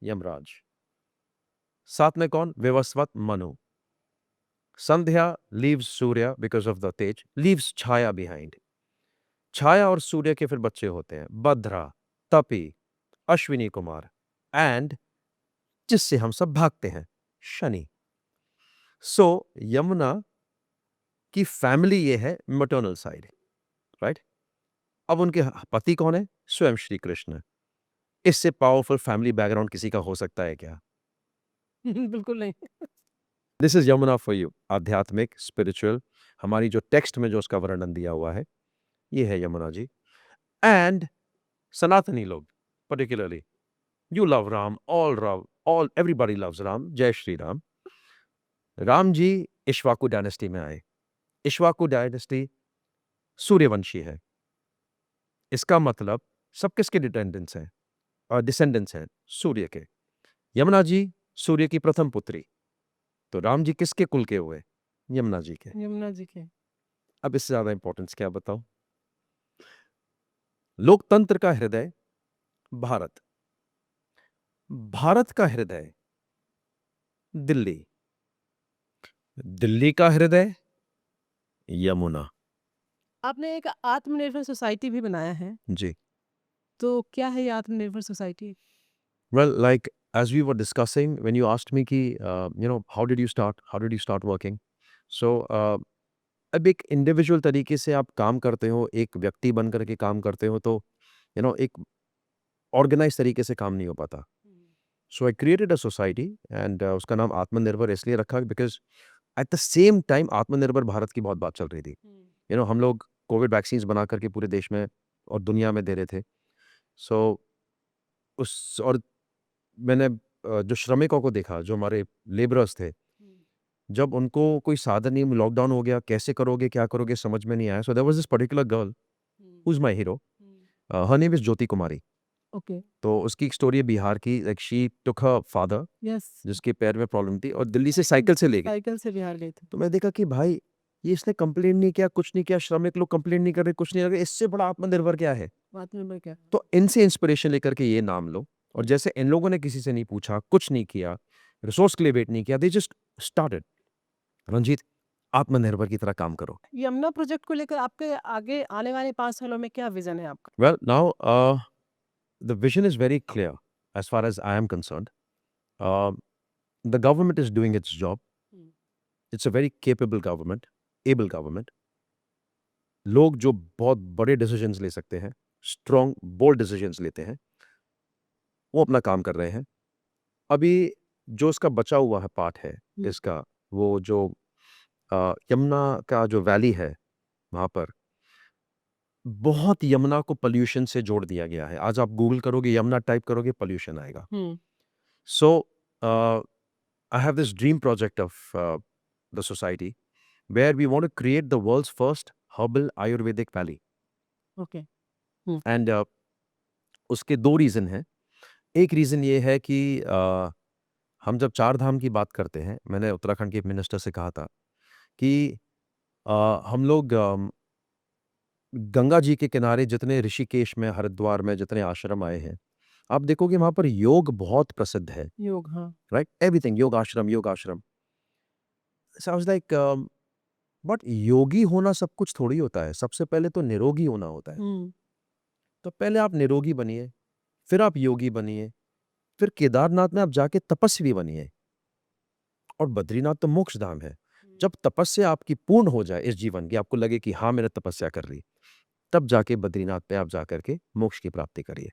यमराज। साथ में कौन? Vivasvat Manu. Sandhya leaves Surya because of the Tej, leaves Chaya behind. छाया और सूर्य के फिर बच्चे होते हैं भद्रा, तपी, अश्विनी कुमार एंड जिससे हम सब भागते हैं शनि. सो यमुना की फैमिली ये है मैटरनल साइड, राइट. अब उनके पति कौन है? स्वयं श्री कृष्ण. इससे पावरफुल फैमिली बैकग्राउंड किसी का हो सकता है क्या? बिल्कुल नहीं। This is Yamuna for you. आध्यात्मिक, स्पिरिचुअल, हमारी जो टेक्स्ट में जो उसका वर्णन दिया हुआ है, ये है यमुना जी. एंड सनातनी लोग particularly, you love Ram, all everybody loves Ram. जय श्री राम. राम जी इक्ष्वाकु डायनेस्टी में आए. इक्ष्वाकु डायनेस्टी सूर्यवंशी है. इसका मतलब सब किसके डिटेंडेंट्स हैं और डिसेंडेंट्स हैं? सूर्य के. यमुना जी सूर्य की प्रथम पुत्री. तो राम जी किसके कुल के हुए? यमुना जी के. यमुना जी के। अब इससे ज्यादा इंपॉर्टेंस क्या बताऊं? लोकतंत्र का हृदय भारत. भारत का हृदय दिल्ली. दिल्ली का हृदय यमुना. आपने एक आत्मनिर्भर सोसाइटी भी बनाया है, जी. तो क्या है ये आत्मनिर्भर society? Well, like as we were discussing, when you asked me कि how did you start? How did you start working? So अब एक इंडिविजुअल तरीके से आप काम करते हो, एक व्यक्ति बन करके काम करते हो, तो एक ऑर्गेनाइज तरीके से काम नहीं हो पाता. So I created a society and उसका नाम आत्मनिर्भर इसलिए रखा because at the same time Atmanirbhar Bharat की बहुत बात चल रही थी. हम लोग कोविड वैक्सीन्स बना करके पूरे देश में और दुनिया में दे रहे थे. सो उस और मैंने जो श्रमिकों को देखा, जो हमारे लेबरर्स थे, जब उनको कोई साधन नहीं, लॉकडाउन हो गया, कैसे करोगे, क्या करोगे, समझ में नहीं आया. So there was this particular girl who is my hero. Her name is Jyoti Kumari. Okay. तो उसकी एक स्टोरी है बिहार की. Like she took her father yes. जिसके पैर में प्रॉब्लम थी और दिल्ली से साइकिल से ले गए. साइकिल से बिहार गए थे। तो मैं देखा कि भाई ये इसने कंप्लेन नहीं किया, कुछ नहीं किया, श्रमिक लोग कंप्लेन नहीं कर रहे, कुछ नहीं कर रहे, इससे बड़ा आत्मनिर्भर क्या है? आत्मनिर्भर क्या? तो इनसे इंस्पिरेशन लेकर के ये नाम लो. और जैसे इन लोगों ने किसी से नहीं पूछा, कुछ नहीं किया, रिसोर्स के लिए वेट नहीं किया, दे जस्ट स्टार्टेड. रंजीत, आत्मनिर्भर की तरह काम करो. यमुना प्रोजेक्ट को लेकर आपके आगे आने वाले 5 सालों में क्या विजन है आपका? Well now the vision is very clear as far as I am concerned. The government is doing its job. It's a very capable government, able government. लोग जो बहुत बड़े डिसीजंस ले सकते हैं, स्ट्रॉन्ग बोल्ड डिसीजंस लेते हैं, वो अपना काम कर रहे हैं. अभी जो इसका बचा हुआ है पार्ट है इसका, वो जो यमुना का जो वैली है, वहाँ पर बहुत यमुना को पोल्यूशन से जोड़ दिया गया है. आज आप गूगल करोगे, यमुना टाइप करोगे, पोल्यूशन आएगा. So I have this dream project of the society where we want to create the world's first herbal Ayurvedic valley. Okay. And उसके 2 रीज़न हैं. एक रीज़न ये है कि हम जब 4 धाम की बात करते हैं, मैंने उत्तराखंड के एक मिनिस्टर से कहा था कि हम लोग गंगा जी के किनारे जितने ऋषिकेश में, हरिद्वार में जितने आश्रम आए हैं, आप देखोगे वहाँ पर योग बहुत प्रसिद्ध है. योग, हाँ। राइट? एवरीथिंग योग आश्रम, योग आश्रम. सो आई वाज़ लाइक बट योगी होना सब कुछ थोड़ी होता है. सबसे पहले तो निरोगी होना होता है. तो पहले आप निरोगी बनिए, फिर आप योगी बनिए, फिर केदारनाथ में आप जाके तपस्वी बनिए. और बद्रीनाथ तो मोक्ष धाम है. जब तपस्या आपकी पूर्ण हो जाए इस जीवन की, आपको लगे कि हाँ मैंने तपस्या कर ली, तब जाके बद्रीनाथ पे आप जाकर के मोक्ष की प्राप्ति करिए.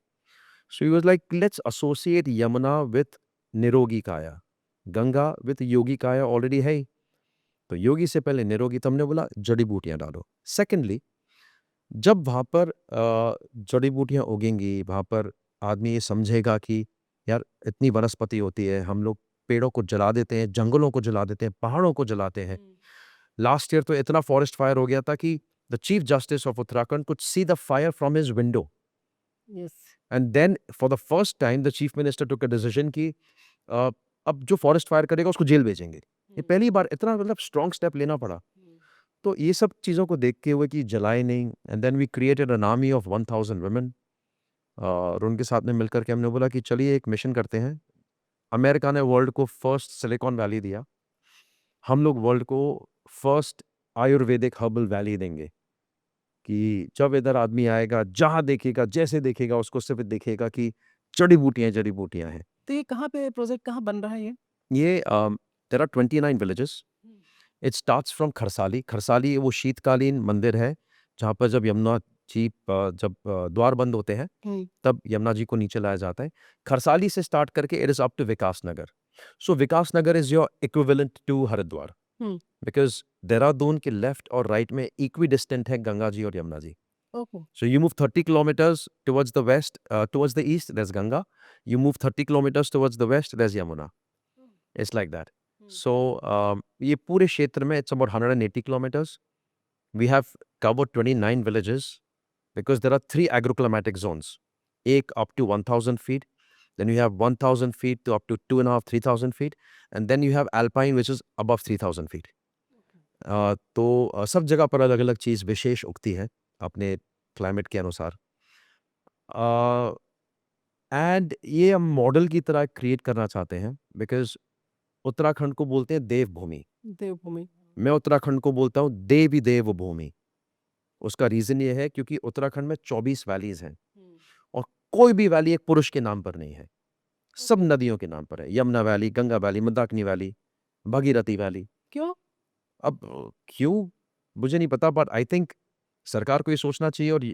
So he was like let's associate Yamuna with nirogi kaya, Ganga with योगी काया ऑलरेडी है ही. तो योगी से पहले निरोगी. तो हमने बोला जड़ी बूटियां डालो. सेकेंडली, जब वहाँ पर जड़ी बूटियां उगेंगी, वहाँ पर आदमी ये समझेगा कि यार इतनी वनस्पति होती है, हम लोग पेड़ों को जला देते हैं, जंगलों को जला देते हैं, पहाड़ों को जलाते हैं. लास्ट ईयर तो इतना फॉरेस्ट फायर हो गया था कि the chief justice of Uttarakhand could see the fire from his window. Yes. And then for the first time the chief minister took a decision कि अब जो फॉरेस्ट फायर करेगा उसको जेल भेजेंगे. ये पहली बार इतना मतलब स्ट्रॉन्ग स्टेप लेना पड़ा. तो ये सब चीज़ों को देखते हुए कि जलाए नहीं, and then we created an army of 1000 women. और उनके साथ में मिलकर के हमने बोला कि चलिए एक मिशन करते हैं. अमेरिका ने वर्ल्ड को फर्स्ट सिलिकॉन वैली दिया. हम लोग वर्ल्ड को फर्स्ट आयुर्वेदिक हर्बल वैली देंगे कि जब इधर आदमी आएगा, जहाँ देखेगा, जैसे देखेगा, उसको सिर्फ देखेगा कि जड़ी बूटियां हैं। तो ये कहाँ पे प्रोजेक्ट कहाँ बन रहा है ये? ये there are 29 villages. It starts from Kharsali. Kharsali वो शीतकालीन मंदिर है जहाँ पर जब यमुना जी जब द्वार बंद होते हैं तब यमुना जी को नीचे लाया जाता है। खरसाली से स्टार्ट करके it is up to Vikas Nagar. So Vikas Nagar is your equivalent to Haridwar hmm, because Dehradun के लेफ्ट और राइट में इक्वी डिस्टेंट है गंगा जी और Yamuna ji. Okay. So you move 30 kilometers towards the west, towards the east, there's Ganga. You move 30 kilometers towards the west, there's Yamuna. It's like that. So ये पूरे क्षेत्र में it's about 180 kilometers. We have covered 29 villages because there are 3 agroclimatic zones. एक up to 1,000 feet, then you have 1,000 feet to up to 2,500, 3,000 feet, and then you have alpine which is above 3,000 feet. तो सब जगह पर अलग-अलग चीज़ विशेष उगती है अपने climate के अनुसार। एंड ये हम मॉडल की तरह क्रिएट करना चाहते हैं बिकॉज़ उत्तराखंड को बोलते हैं देवभूमि। देवभूमि। मैं उत्तराखंड को बोलता हूँ देवी देव भूमि। उसका रीज़न ये है क्योंकि उत्तराखंड में 24 वैलीज़ हैं और कोई भी वैली एक पुरुष के नाम पर नहीं है। सब नदियों के नाम पर है। Yamuna valley, Ganga valley, Mandakini valley, Bhagirathi valley. क्यों? अब क्यों? मुझे नहीं पता बट आई थिंक सरकार को ये सोचना चाहिए और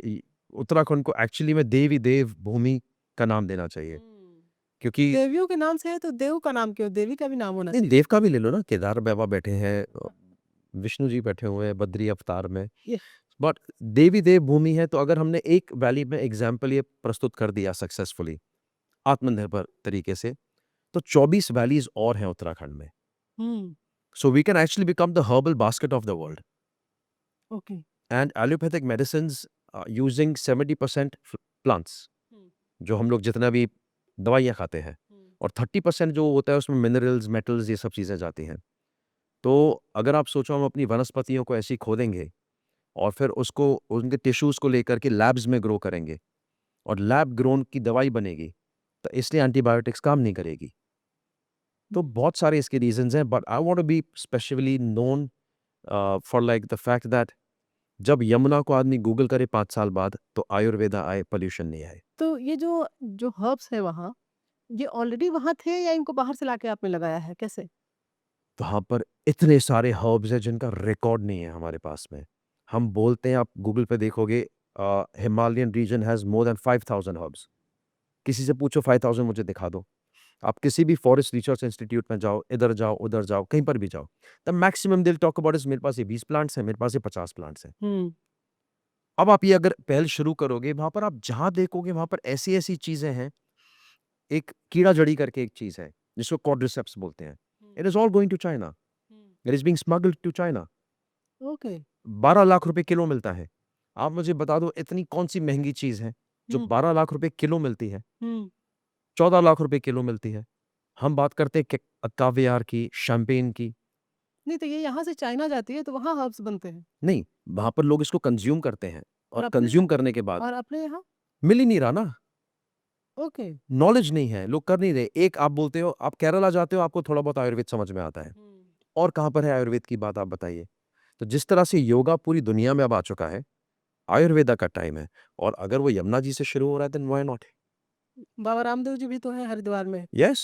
उत्तराखंड को एक्चुअली में देवी देव भूमि का नाम देना चाहिए क्योंकि देवियों के नाम से है तो देव का नाम क्यों? देवी का भी नाम होना नहीं चाहिए। देव का भी ले लो ना। केदार बाबा बैठे हैं, विष्णु जी बैठे हुए हैं बद्री अवतार में। ये बट देवी देव भूमि है तो अगर हमने एक वैली में एग्जाम्पल ये प्रस्तुत कर दिया सक्सेसफुली आत्मनिर्भर तरीके से तो 24 वैलीज और हैं उत्तराखंड में। Hmm, so we can actually become the herbal basket of the world okay. And allopathic medicine using 70% plants जो हम लोग जितना भी दवाइयाँ खाते हैं और 30% जो होता है उसमें मिनरल्स मेटल्स ये सब चीज़ें जाती हैं। तो अगर आप सोचो हम अपनी वनस्पतियों को ऐसे ही खोदेंगे और फिर उसको उनके टिश्यूज़ को लेकर के लैब्स में ग्रो करेंगे और लैब ग्रोन की दवाई बनेगी, तो इसलिए एंटीबायोटिक्स काम नहीं करेगी। तो बहुत सारे इसके रीज़न्स हैं but I want to be specially known for like the fact that जब यमुना को आदमी गूगल करे 5 साल बाद तो आयुर्वेदा आए, पॉल्यूशन नहीं आए। तो ये जो जो हर्ब्स है वहाँ, ये ऑलरेडी वहाँ थे या इनको बाहर से लाके आपने लगाया है? कैसे? वहाँ पर इतने सारे हर्ब्स हैं जिनका रिकॉर्ड नहीं है हमारे पास में। हम बोलते हैं आप गूगल पे देखोगे Himalayan region has more than 5000 herbs. किसी से पूछो 5000 मुझे दिखा दो। आप किसी भी फॉरेस्ट रिसर्च इंस्टीट्यूट में जाओ, इधर जाओ, उधर जाओ, कहीं पर भी जाओ। The maximum they will talk about is मेरे पास ये 20 प्लांट्स हैं, मेरे पास ये 50 प्लांट्स हैं। हम्म, अब आप ये अगर पहल शुरू करोगे, वहाँ पर आप जहाँ देखोगे वहाँ पर ऐसी-ऐसी चीज़ें हैं। एक कीड़ा जड़ी करके एक चीज़ है, जिसको कॉर्डिसेप्स बोलते हैं। It is all going to China. It is being smuggled to China. Okay. 12 lakh रुपए किलो मिलता है। आप मुझे बता दो इतनी कौन-सी महँगी चीज़ है, जो हम्म, 12 लाख रुपए किलो मिलती है, हम्म। 14 लाख रुपए किलो मिलती है। हम बात करते हैं कावियार की, शैंपेन की। नहीं तो ये यहाँ से चाइना जाती है तो वहाँ हर्ब्स बनते हैं नहीं, वहाँ पर लोग इसको कंज़्यूम करते हैं और और अपने कंज़्यूम करने के बाद और अपने यहाँ। मिल ही नहीं रहा ना, ओके। नॉलेज नहीं है, लोग कर नहीं रहे। एक आप बोलते हो, आप केरला जाते हो, आपको थोड़ा बहुत आयुर्वेद समझ में आता है। और कहाँ पर है आयुर्वेद की बात आप बताइए? तो जिस तरह से योगा पूरी दुनिया में अब आ चुका है, आयुर्वेदा का टाइम है और अगर वो यमुना जी से शुरू हो रहा है then why not? Baba Ramdev ji भी तो हैं हरिद्वार में। Yes,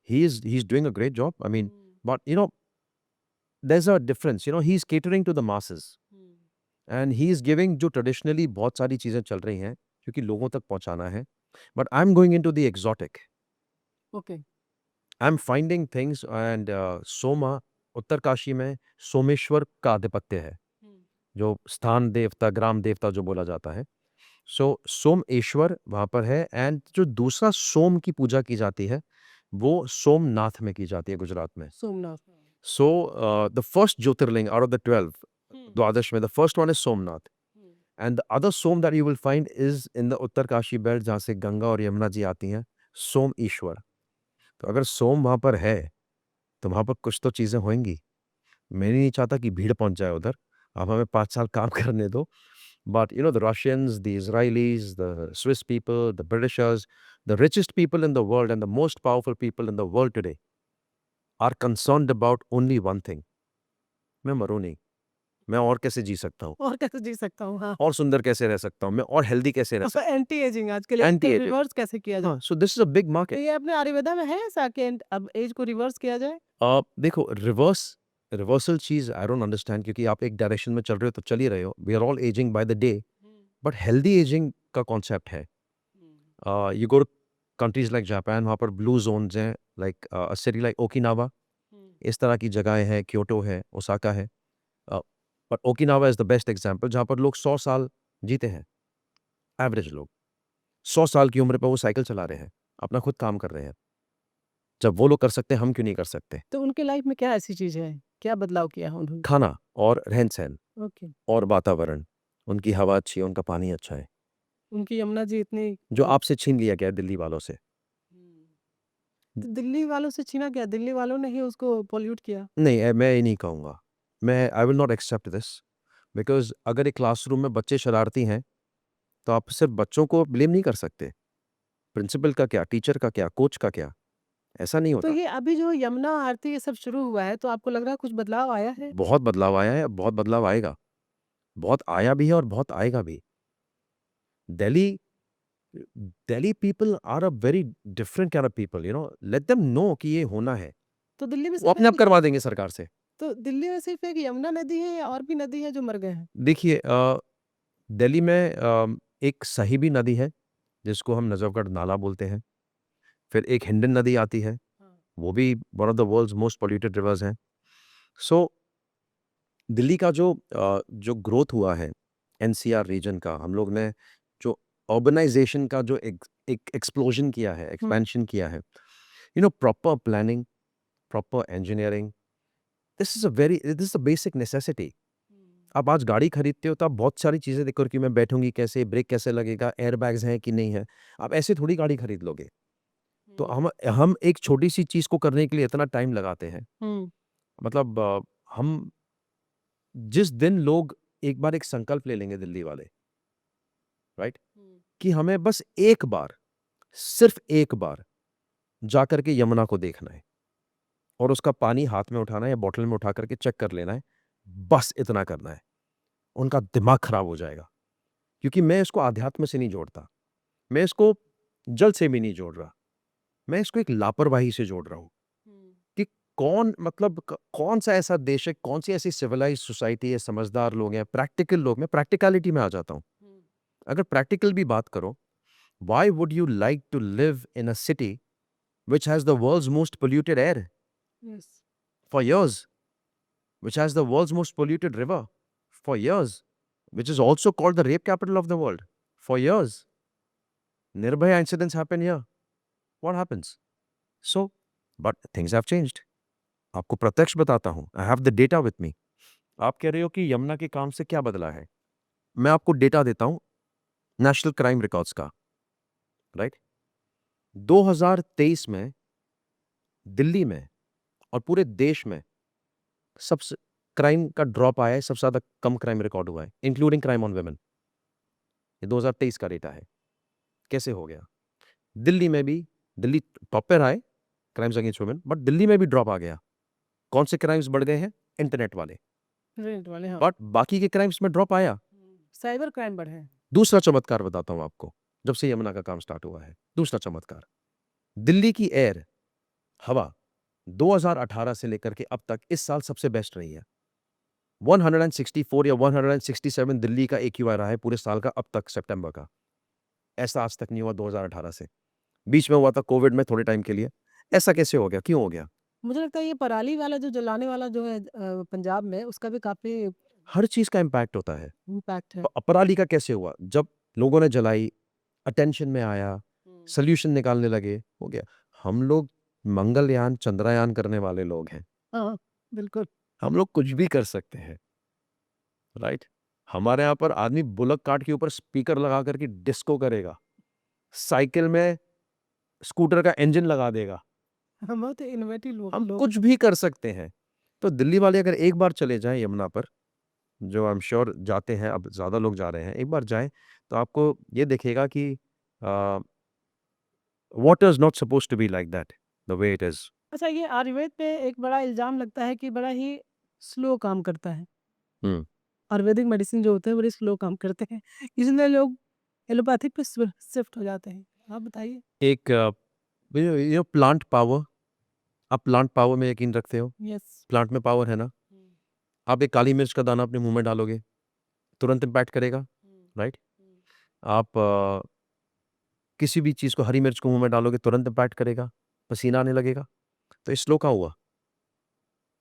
he's doing a great job. I mean, but you know, there's a difference. You know, he's catering to the masses and he's giving जो traditionally बहुत सारी चीजें चल रही हैं क्योंकि लोगों तक पहुंचाना है. But I'm going into the exotic. Okay. I'm finding things and Soma Uttarkashi में सोमेश्वर का आधिपत्य है जो स्थान देवता ग्राम देवता जो बोला जाता है. सो सोमेश्वर वहाँ पर है एंड जो दूसरा सोम की पूजा की जाती है वो सोमनाथ में की जाती है गुजरात में. Somnath. So, the first Jyotirling out of the 12, Dwadash में, the first one is Somnath. And the other Som that you will find is in the Uttarkashi belt जहाँ से गंगा और यमुना जी आती हैं, सोम ईश्वर. तो अगर सोम वहाँ पर है, तो वहाँ पर कुछ तो चीज़ें होंगी. मैं नहीं चाहता कि भीड़ पहुँच जाए उधर. आप हमें 5 साल काम करने दो. But you know, the Russians, the Israelis, the Swiss people, the Britishers, the richest people in the world and the most powerful people in the world today are concerned about only one thing. मैं मरूं नहीं, मैं और कैसे जी सकता हूँ, और कैसे जी सकता हूँ, हाँ। और सुंदर कैसे रह सकता हूँ मैं, और हेल्दी कैसे रह तो सकता एंटी एजिंग आज के लिए हूँ, एंटी एजिंग। रिवर्स कैसे किया जाए? हाँ, so this is a big तो मार्केट। ये अपने आयुर्वेदा में है ऐसा कि अब एज को रिवर्स किया जाए? देखो, रिवर्सल चीज आई डोंट अंडरस्टैंड, क्योंकि आप एक डायरेक्शन में चल रहे हो तो चल ही रहे हो, we are all ageing by the day, but healthy ageing का कॉन्सेप्ट है। You go countries like Japan, वहाँ पर ब्लू जोन्स हैं, लाइक सिटी लाइक ओकिनावा, इस तरह की जगहें हैं, क्योटो है, ओसाका है, but Okinawa is the best example, जहाँ पर लोग 100 साल जीते हैं, एवरेज लोग 100 साल की उम्र पर वो साइकिल चला रहे हैं, अपना खुद काम कर रहे हैं। जब वो लोग कर सकते हैं, हम क्यों नहीं कर सकते? तो उनके लाइफ में क्या ऐसी चीज़ है? क्या बदलाव किया है उन्होंने? खाना और रहन-सहन ओके। और वातावरण, उनकी हवा अच्छी है, उनका पानी अच्छा है, उनकी यमुना जी इतनी जो आपसे छीन लिया गया है दिल्ली वालों से। तो दिल्ली वालों से छीना क्या? दिल्ली वालों ने ही उसको पॉल्यूट किया। नहीं, मैं ये नहीं कहूँगा। मैं I will not accept this, because अगर एक क्लासरूम में बच्चे शरारती हैं, तो आप सिर्फ़ बच्चों को ब्लेम नहीं कर सकते। प्रिंसिपल का क्या, टीचर का क्या, कोच का क्या? ऐसा नहीं तो होता। ये अभी जो यमुना आरती ये सब शुरू हुआ है, तो आपको लग रहा है कुछ बदलाव आया है? बहुत बदलाव आया है, बहुत बदलाव आएगा। बहुत आया भी है और बहुत आएगा भी। Delhi Delhi people are a very different kind of people, let them know कि ये होना है। तो दिल्ली में वो सिर्फ अपने आप एक करवा देंगे सरकार से। तो दिल्ली में सिर्फ एक यमुना नदी है या और भी नदी है जो मर गए हैं? देखिए, दिल्ली में एक साहिबी नदी है, जिसको हम नजफ़गढ़ नाला बोलते हैं। फिर एक हिंडन नदी आती है, हाँ। वो भी one of the world's most polluted rivers हैं। सो दिल्ली का जो ग्रोथ हुआ है एनसीआर रीजन का, हम लोग ने जो अर्बनाइजेशन का जो एक एक्सप्लोजन किया है, एक्सपेंशन किया है, proper planning, proper engineering, this is a basic necessity. आप आज गाड़ी खरीदते हो तो आप बहुत सारी चीज़ें देखो कि मैं बैठूंगी कैसे, ब्रेक कैसे लगेगा, एयर बैग्स हैं कि नहीं है। आप ऐसे थोड़ी गाड़ी खरीद लोगे। तो हम एक छोटी सी चीज़ को करने के लिए इतना टाइम लगाते हैं। हुँ। मतलब हम जिस दिन लोग एक बार एक संकल्प ले लेंगे दिल्ली वाले, राइट, कि हमें बस एक बार, सिर्फ एक बार जाकर के यमुना को देखना है और उसका पानी हाथ में उठाना है या बॉटल में उठा करके चेक कर लेना है, बस इतना करना है, उनका दिमाग खराब हो जाएगा। क्योंकि मैं इसको आध्यात्म से नहीं जोड़ता, मैं इसको जल से भी नहीं जोड़ रहा, मैं इसको एक लापरवाही से जोड़ रहा हूँ कि कौन सा ऐसा देश है, कौन सी ऐसी सिविलाइज सोसाइटी है, समझदार लोग हैं, प्रैक्टिकल लोग, मैं प्रैक्टिकलिटी में आ जाता हूँ। अगर प्रैक्टिकल भी बात करो, why would you like to live in a city which has the world's most polluted air यस। for years, which has the world's most polluted river for years, which is also called the rape capital of the world for years. Nirbhaya incidents happen here. What happens? So, but things have changed. आपको प्रत्यक्ष बताता हूँ, I have the data with me. आप कह रहे हो कि यमुना के काम से क्या बदला है? मैं आपको डेटा देता हूँ नेशनल क्राइम रिकॉर्ड्स का, राइट? 2023 में दिल्ली में और पूरे देश में सबसे क्राइम का ड्रॉप आया है, सबसे ज़्यादा कम क्राइम रिकॉर्ड हुआ है, इंक्लूडिंग क्राइम ऑन वुमेन। ये 2023 का डेटा है। कैसे हो गया? दिल्ली में भी, दिल्ली टॉप पे रहा है crimes against women, but Delhi में भी ड्रॉप आ गया। कौन से क्राइम्स बढ़ गए हैं? इंटरनेट वाले। रेंट वाले, हाँ। बट बाकी के क्राइम्स में ड्रॉप आया। साइबर क्राइम बढ़े हैं। दूसरा चमत्कार बताता हूँ आपको, जब से यमुना का काम स्टार्ट हुआ है। दूसरा चमत्कार, दिल्ली की एयर, हवा 2018 से लेकर के अब तक इस साल सबसे बेस्ट रही है। 164 या 167 दिल्ली का एक्यूआई रहा है पूरे साल का अब तक सितंबर का। ऐसा आज तक नहीं हुआ 2018 से। बीच में हुआ था कोविड में थोड़े टाइम के लिए। ऐसा कैसे हो गया? क्यों हो गया? मुझे लगता है ये पराली वाला जो जलाने वाला जो है पंजाब में उसका भी काफ़ी हर चीज़ का इम्पैक्ट होता है। इम्पैक्ट है। पराली का कैसे हुआ? जब लोगों ने जलाई, अटेंशन में आया, सॉल्यूशन निकालने लगे, हो गया। हम लोग मंगलयान, चंद्रयान करने वाले लोग हैं। हाँ, बिल्कुल। हम लोग कुछ भी कर सकते हैं, राइट? हमारे यहाँ पर आदमी बुलक कार्ट के ऊपर स्पीकर लगा करके डिस्को करेगा। साइकिल में स्कूटर का इंजन लगा देगा। हम बहुत इनोवेटिव लोग हम लोग कुछ भी कर सकते हैं। तो दिल्ली वाले अगर एक बार चले जाएँ यमुना पर, जो आई एम श्योर जाते हैं, अब ज़्यादा लोग जा रहे हैं, एक बार जाएँ तो आपको ये दिखेगा कि uh, water is not supposed to be like that, the way it is. अच्छा, ये आयुर्वेद पे एक बड़ा इल्ज़ाम लगता है कि बड़ा ही स्लो काम करता है। हम्म आयुर्वेदिक मेडिसिन जो होते हैं बड़े स्लो काम करते हैं, इसलिए लोग एलोपैथिक पे शिफ्ट हो जाते हैं। आप बताइए। एक प्लांट पावर, आप प्लांट पावर में यकीन रखते हो? यस। प्लांट में पावर है ना। आप एक काली मिर्च का दाना अपने मुंह में डालोगे, तुरंत इम्पैक्ट करेगा, राइट? आप किसी भी चीज़ को, हरी मिर्च को मुंह में डालोगे, तुरंत इम्पैक्ट करेगा, पसीना आने लगेगा। तो ये स्लो कहाँ हुआ?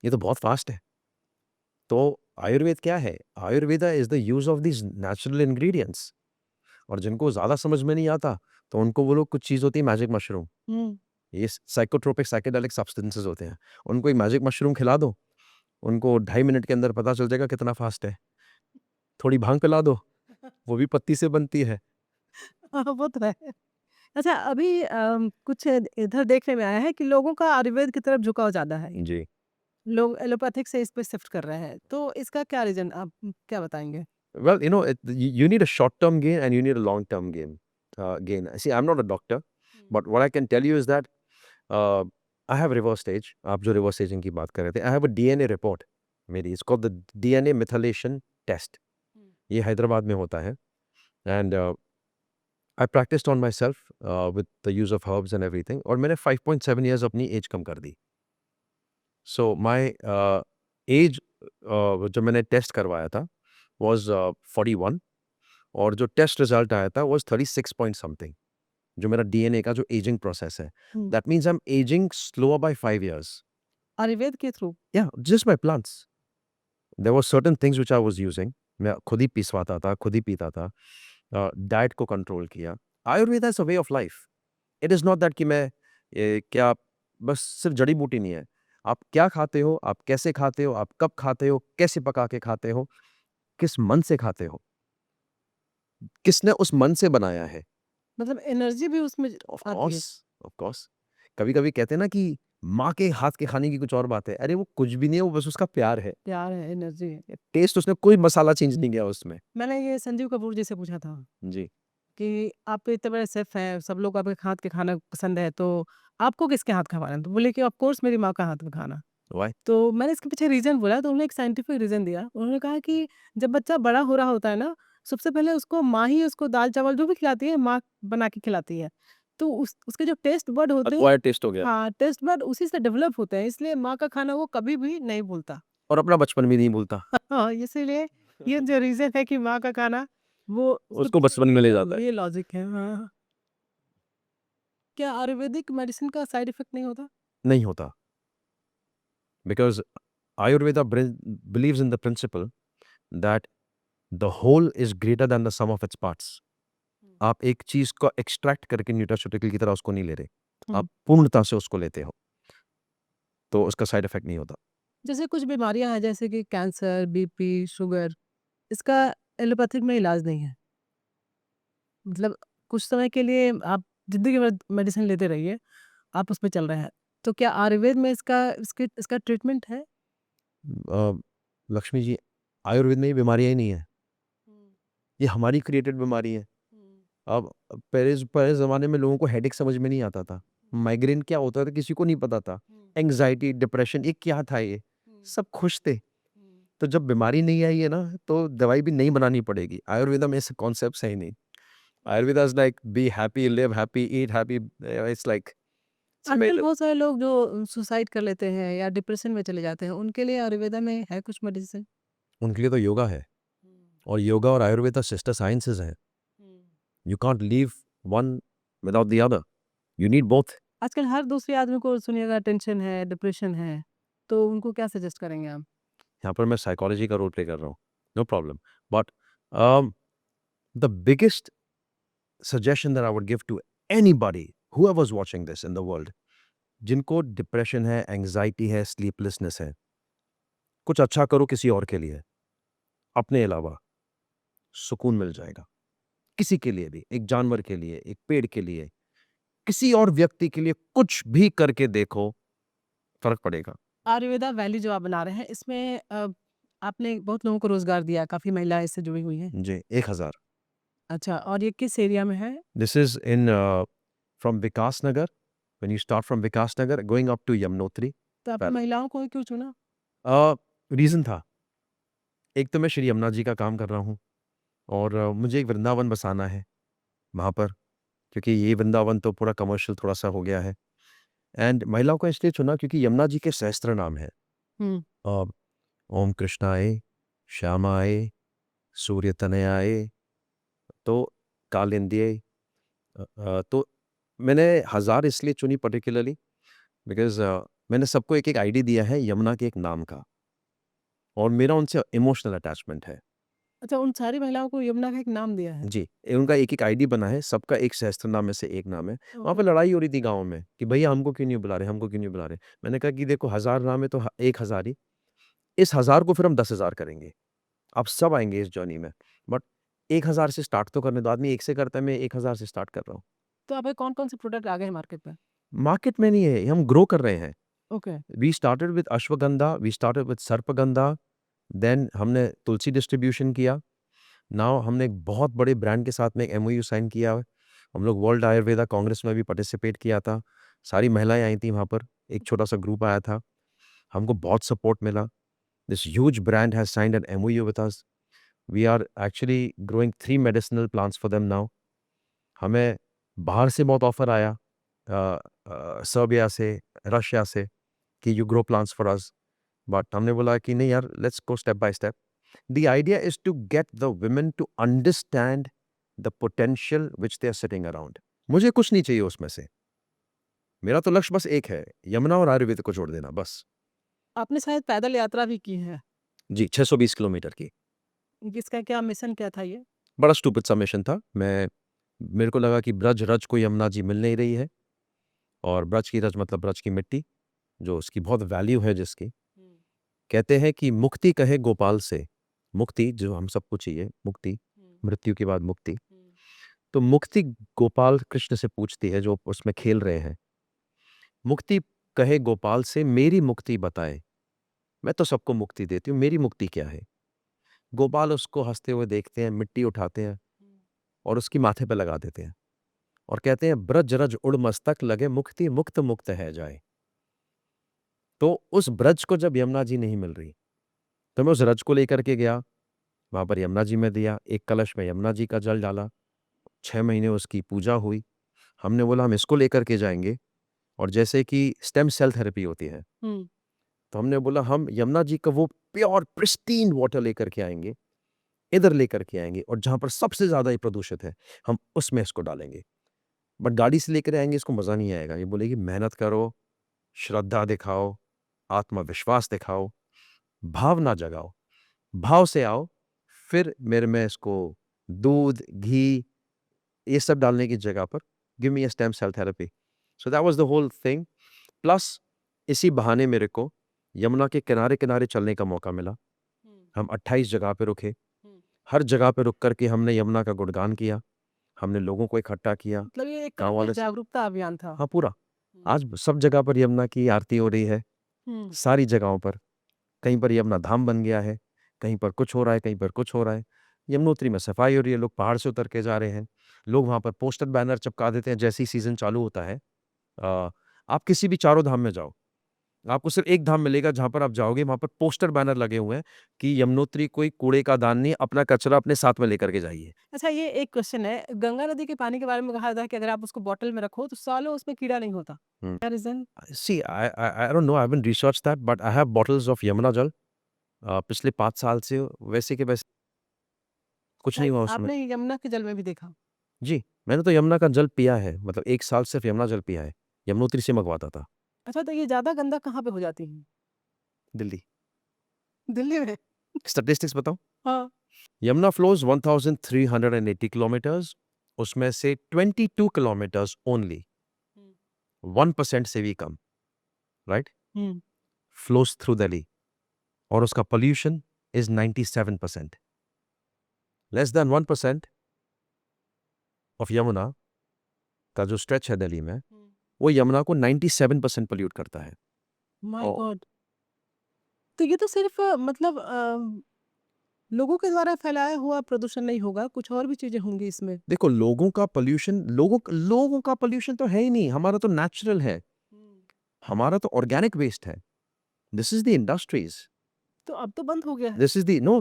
ये तो बहुत फास्ट है। तो आयुर्वेद क्या है? Ayurveda is the use of this natural ingredients. और जिनको ज़्यादा समझ में नहीं आता, तो उनको वो लोग, कुछ चीज़ होती है मैजिक मशरूम, ये साइकोट्रोपिक साइकेडेलिक सब्सटेंसेस होते हैं, उनको एक मैजिक मशरूम खिला दो, उनको 2.5 मिनट के अंदर पता चल जाएगा कितना फास्ट है। थोड़ी भांग पिला दो, वो भी पत्ती से बनती है। हाँ, वो तो है। अच्छा, अभी कुछ इधर देखने में आया है कि लोगों का आयुर्वेद की तरफ झुकाव ज़्यादा है। जी। लोग एलोपैथिक से इस पे शिफ्ट कर रहे हैं। तो इसका क्या रीज़न आप क्या बताएँगे? Well, you need a short-term gain and you need a long-term gain. See, I'm not a doctor, but what I can tell you is that uh, I have reverse stage. आप जो reverse staging की बात कर रहे थे, I have a DNA report मेरी. It's called the DNA methylation test. ये हैदराबाद में होता है, and I practiced on myself with the use of herbs and everything. और मैंने 5.7 years अपनी एज कम कर दी. So my age जब मैंने टेस्ट करवाया था was 41, और जो टेस्ट रिजल्ट आया था was 36 पॉइंट समथिंग, जो मेरा डीएनए का जो एजिंग प्रोसेस है. That means I am ageing slower by 5 years. Ayurveda के through? Yeah, just by plants. There were certain things which I was using. मैं खुद ही पिसवाता था, खुद ही पीता था, डाइट को कंट्रोल किया. Ayurveda is a way of life. It is not that कि मैं क्या, बस सिर्फ जड़ी बूटी नहीं है. आप क्या खाते हो, आप कैसे खाते हो, आप कब खाते हो, कैसे पका के खाते हो, किस मन से खाते हो, किसने उस मन से बनाया है. मतलब एनर्जी भी उसमें ऑफ आती है। Course, of course. कभी-कभी कहते हैं ना कि माँ के हाथ के खाने की कुछ और बात है. अरे वो कुछ भी नहीं है, वो बस उसका प्यार है. प्यार है, एनर्जी है। टेस्ट, उसने कोई मसाला चेंज नहीं किया उसमें. मैंने ये संजीव कपूर जी से पूछा था जी. कि आप इतने बड़े शेफ़ हैं, सब लोग आपके हाथ के खाना पसंद है, तो आपको किसके हाथ का खाना है? तो बोले कि ऑफ़ कोर्स मेरी माँ का हाथ का खाना। व्हाई? तो मैंने इसके पीछे रीज़न बोला, तो उन्होंने एक साइंटिफिक रीज़न दिया। उन्होंने कहा कि जब बच्चा बड़ा हो रहा होता है ना, सबसे पहले उसको माँ ही उसको दाल-चावल जो भी खिलाती है, माँ बना के खिलाती है। तो उसके जो टेस्ट बड होते हैं, एक्वायर्ड टेस्ट हो गया. हाँ, टेस्ट बड उसी से डेवलप होते हैं, इसलिए माँ का खाना वो कभी भी नहीं भूलता। और अपना बचपन भी नहीं भूलता. हाँ, इसीलिए ये जो रीज़न है कि माँ का खाना वो उसके उसको पीछे बचपन में ले जाता है. ये लॉजिक है। हाँ। क्या आयुर्वेदिक मेडिसिन का साइड इफ़ेक्ट नहीं होता? नहीं होता. Because Ayurveda believes in the principle that the whole is greater than the sum of its parts. आप एक चीज़ को एक्सट्रैक्ट करके न्यूट्रास्यूटिकल की तरह उसको नहीं ले रहे. आप हुँ। पूर्णता से उसको लेते हो, तो उसका साइड इफ़ेक्ट नहीं होता. जैसे कुछ बीमारियाँ हैं जैसे कि कैंसर, बीपी, शुगर, इसका एलोपैथिक में इलाज नहीं है। मतलब कुछ समय के लिए आप ज़िंदगी भर मेडिसिन लेते रहिए, आप उस पे चल रहे हैं। तो क्या आयुर्वेद में इसका ट्रीटमेंट है? अ, लक्ष्मी जी, आयुर्वेद में ये बीमारियाँ ही नहीं है. ये हमारी क्रिएटेड बीमारी है. अब पहले ज़माने में लोगों को हेडेक समझ में नहीं आता था. माइग्रेन क्या होता था किसी को नहीं पता था. एंग्ज़ायटी, डिप्रेशन, ये क्या था ये? सब खुश थे. तो जब बीमारी नहीं आई है ना, तो दवाई भी नहीं बनानी पड़ेगी. आयुर्वेदा में ऐसे कॉन्सेप्ट्स है ही नहीं. Ayurveda is like be happy, live happy, eat happy. It's like it's आजकल मेड. बहुत सारे लोग जो सुसाइड कर लेते हैं या डिप्रेशन में चले जाते हैं, उनके लिए आयुर्वेदा में है कुछ मेडिसिन? उनके लिए तो योगा है, और योगा और आयुर्वेदा सिस्टर साइंसेज़ हैं. You can't leave one without the other. You need both. आजकल हर दूसरे आदमी को सुनिएगा टेंशन है, डिप्रेशन है, तो उनको क्या सजेस्ट करेंगे आप? यहाँ पर मैं साइकोलॉजी का रोल प्ले कर रहा हूँ. No problem. But the biggest suggestion that I would give to anybody, whoever's watching this in the world, जिनको डिप्रेशन है, एंग्जाइटी है, स्लीपलेसनेस है, कुछ अच्छा करो किसी और के लिए. अपने अलावा सुकून मिल जाएगा. किसी के लिए भी, एक जानवर के लिए, एक पेड़ के लिए, किसी और व्यक्ति के लिए कुछ भी करके देखो, फर्क पड़ेगा. आयुर्वेदा वैली जो आप बना रहे हैं, इसमें आपने बहुत लोगों को रोज़गार दिया, काफ़ी महिलाएँ इससे जुड़ी हुई हैं। जी, 1000. अच्छा, और ये किस एरिया में है? This is in from Vikas Nagar. When you start from Vikas Nagar going up to Yamunotri. तो आपने महिलाओं को ही क्यों चुना? रीज़न था, एक तो मैं श्री यमुना जी का काम कर रहा हूँ और मुझे एक वृंदावन बसाना है वहाँ पर, क्योंकि ये वृंदावन तो पूरा कमर्शियल थोड़ा-सा हो गया है। एंड महिलाओं को इसलिए चुना क्योंकि यमुना जी के सहस्त्र नाम हैं। हुँ। अ, ओम कृष्णाय, श्यामाय, सूर्यतनयाय, तो कालिंदी, तो मैंने हज़ार इसलिए चुनी पर्टिकुलरली बिकॉज़ मैंने सबको एक-एक आईडी दिया है यमुना के एक नाम का और मेरा उनसे इमोशनल अटैचमेंट है। अच्छा, उन सारी महिलाओं को यमुना का एक नाम दिया है? जी, उनका एक-एक आईडी बना है, सबका एक सहस्त्र नाम में से एक नाम है। वहाँ पे ओके। लड़ाई हो रही थी गाँव में कि भैया हमको क्यों नहीं बुला रहे, हमको क्यों नहीं बुला रहे? मैंने कहा कि देखो 1000 नाम है तो 1000 ही, इस 1000 को फिर हम 10,000 करेंगे। आप सब आएँगे इस जर्नी में, बट 1000 से स्टार्ट तो करने दो, आदमी 1 से करता है, मैं 1000 से स्टार्ट कर रहा हूँ। तो आपके कौन-कौन से प्रोडक्ट आ गए हैं मार्केट में? मार्केट में नहीं है, हम ग्रो कर रहे हैं। Okay. We started with ashwagandha, we started with sarpagandha, then हमने तुलसी डिस्ट्रीब्यूशन किया। नाउ हमने एक बहुत बड़े ब्रांड के साथ में एक एमओयू साइन किया है। हम लोग वर्ल्ड आयुर्वेदा कांग्रेस में भी पार्टिसिपेट किया था। सारी महिलाएँ आई थी वहाँ पर, एक छोटा-सा ग्रुप आया था। हमको बहुत सपोर्ट मिला। This huge brand has signed an MOU with us. We are actually growing 3 medicinal plants for them now. हमें बाहर से बहुत ऑफ़र आया सर्बिया से, रशिया से कि you grow plants for us. But हमने बोला कि नहीं यार, let's go step by step. The idea is to get the women to understand the potential which they are sitting around. मुझे कुछ नहीं चाहिए उसमें से। मेरा तो लक्ष्य बस एक है, यमुना और आयुर्वेद को जोड़ देना बस। आपने शायद पैदल यात्रा भी की है। जी, 620 किलोमीटर की। इसका क्या मिशन क्या था ये? बड़ा स्टूपिड सा मिशन था। मेरे को लगा कि ब्रज रज को यमुना जी मिल नहीं रही है और ब्रज की रज मतलब ब्रज की मिट्टी, जो उसकी बहुत वैल्यू है जिसकी। हुँ, कहते हैं कि मुक्ति कहे गोपाल से, मुक्ति जो हम सबको चाहिए, मुक्ति, हुँ, मृत्यु के बाद मुक्ति। हुँ। तो मुक्ति गोपाल कृष्ण से पूछती है जो उसमें खेल रहे हैं। मुक्ति कहे गोपाल से मेरी मुक्ति बताए, मैं तो सबको मुक्ति देती हूँ, मेरी मुक्ति क्या है? गोपाल उसको हँसते हुए देखते हैं, मिट्टी उठाते हैं और उसकी माथे पे लगा देते हैं और कहते हैं ब्रज रज उड़ मस्तक लगे मुक्ति मुक्त मुक्त है जाए। तो उस ब्रज को जब यमुना जी नहीं मिल रही, तो मैं उस रज को लेकर के गया, वहाँ पर यमुना जी में दिया, एक कलश में यमुना जी का जल डाला, 6 महीने उसकी पूजा हुई। हमने बोला हम इसको लेकर के जाएँगे और जैसे कि स्टेम सेल थेरेपी होती है, हुँ, तो हमने बोला हम यमुना जी का वो प्योर प्रिस्टीन वाटर लेकर के आएँगे, इधर लेकर के आएँगे और जहाँ पर सबसे ज़्यादा ये प्रदूषित है, हम उसमें इसको डालेंगे। बट गाड़ी से लेकर आएँगे इसको मज़ा नहीं आएगा। ये बोलेगी मेहनत करो, श्रद्धा दिखाओ, आत्मविश्वास दिखाओ, भावना जगाओ, भाव से आओ, फिर मेरे में इसको दूध, घी ये सब डालने की जगह पर give me a stem cell therapy. So that was the whole thing. Plus इसी बहाने मेरे को यमुना के किनारे-किनारे चलने का मौका मिला। हुँ, हम 28 जगह पे रुके। हुँ। हर जगह पे रुक कर के हमने यमुना का गुणगान किया। हमने लोगों को इकट्ठा किया, मतलब ये एक तरह गाँव का वाले स जागरूकता अभियान था। हाँ, पूरा। हुँ, आज सब जगह पर यमुना की आरती हो रही है, हुँ। सारी जगहों पर। कहीं पर यमुना धाम बन गया है, कहीं पर कुछ हो रहा है, कहीं पर कुछ हो रहा है। यमुनोत्री में सफाई हो रही है, लोग पहाड़ से उतर के जा रहे हैं। लोग वहाँ पर पोस्टर बैनर चिपका देते हैं जैसे ही सीज़न चालू होता है। आप किसी भी चारों धाम में जाओ, आपको सिर्फ़ एक धाम मिलेगा जहाँ पर आप जाओगे वहाँ पर पोस्टर बैनर लगे हुए हैं कि यमुनोत्री कोई कूड़े का दान नहीं, अपना कचरा अपने साथ में लेकर के जाइए। अच्छा, ये एक क्वेश्चन है, गंगा नदी के पानी के बारे में कहा जाता है कि अगर आप उसको बॉटल में रखो तो सालों उसमें कीड़ा नहीं होता। हुँ। क्या reason? See, I don't know, I haven't researched that, but I have bottles of Yamuna जल पिछले 5 साल से वैसे के वैसे कुछ नहीं शायद हुआ उसमें। आपने यमुना के जल में भी देखा। जी, मैंने तो यमुना का जल पिया है, मतलब 1 साल सिर्फ़ यमुना जल पिया है। यमुनोत्री से मँगवाता था, अच्छा, तो ये ज़्यादा गंदा कहाँ पे हो जाती हैं? दिल्ली। दिल्ली में? स्टैटिस्टिक्स बताऊँ? हाँ। यमुना फ्लोज़ 1380 किलोमीटर्स, उसमें से 22 किलोमीटर्स ओनली, हुँ, 1% से भी कम, राइट? हुँ। फ्लोज़ थ्रू दिल्ली और उसका pollution is 97%। Less than 1% of Yamuna का जो स्ट्रेच है दिल्ली में, हुँ। वो यमुना को 97% पॉल्यूट करता है। माय औ गॉड! तो ये तो सिर्फ़ मतलब लोगों के द्वारा फैलाया हुआ प्रदूषण नहीं होगा, कुछ और भी चीज़ें होंगी इसमें। देखो लोगों का पॉल्यूशन तो है ही नहीं, हमारा तो नेचुरल है, हुँ। हमारा तो ऑर्गेनिक वेस्ट है। This is the industries. तो अब तो बंद हो गया है। This is the no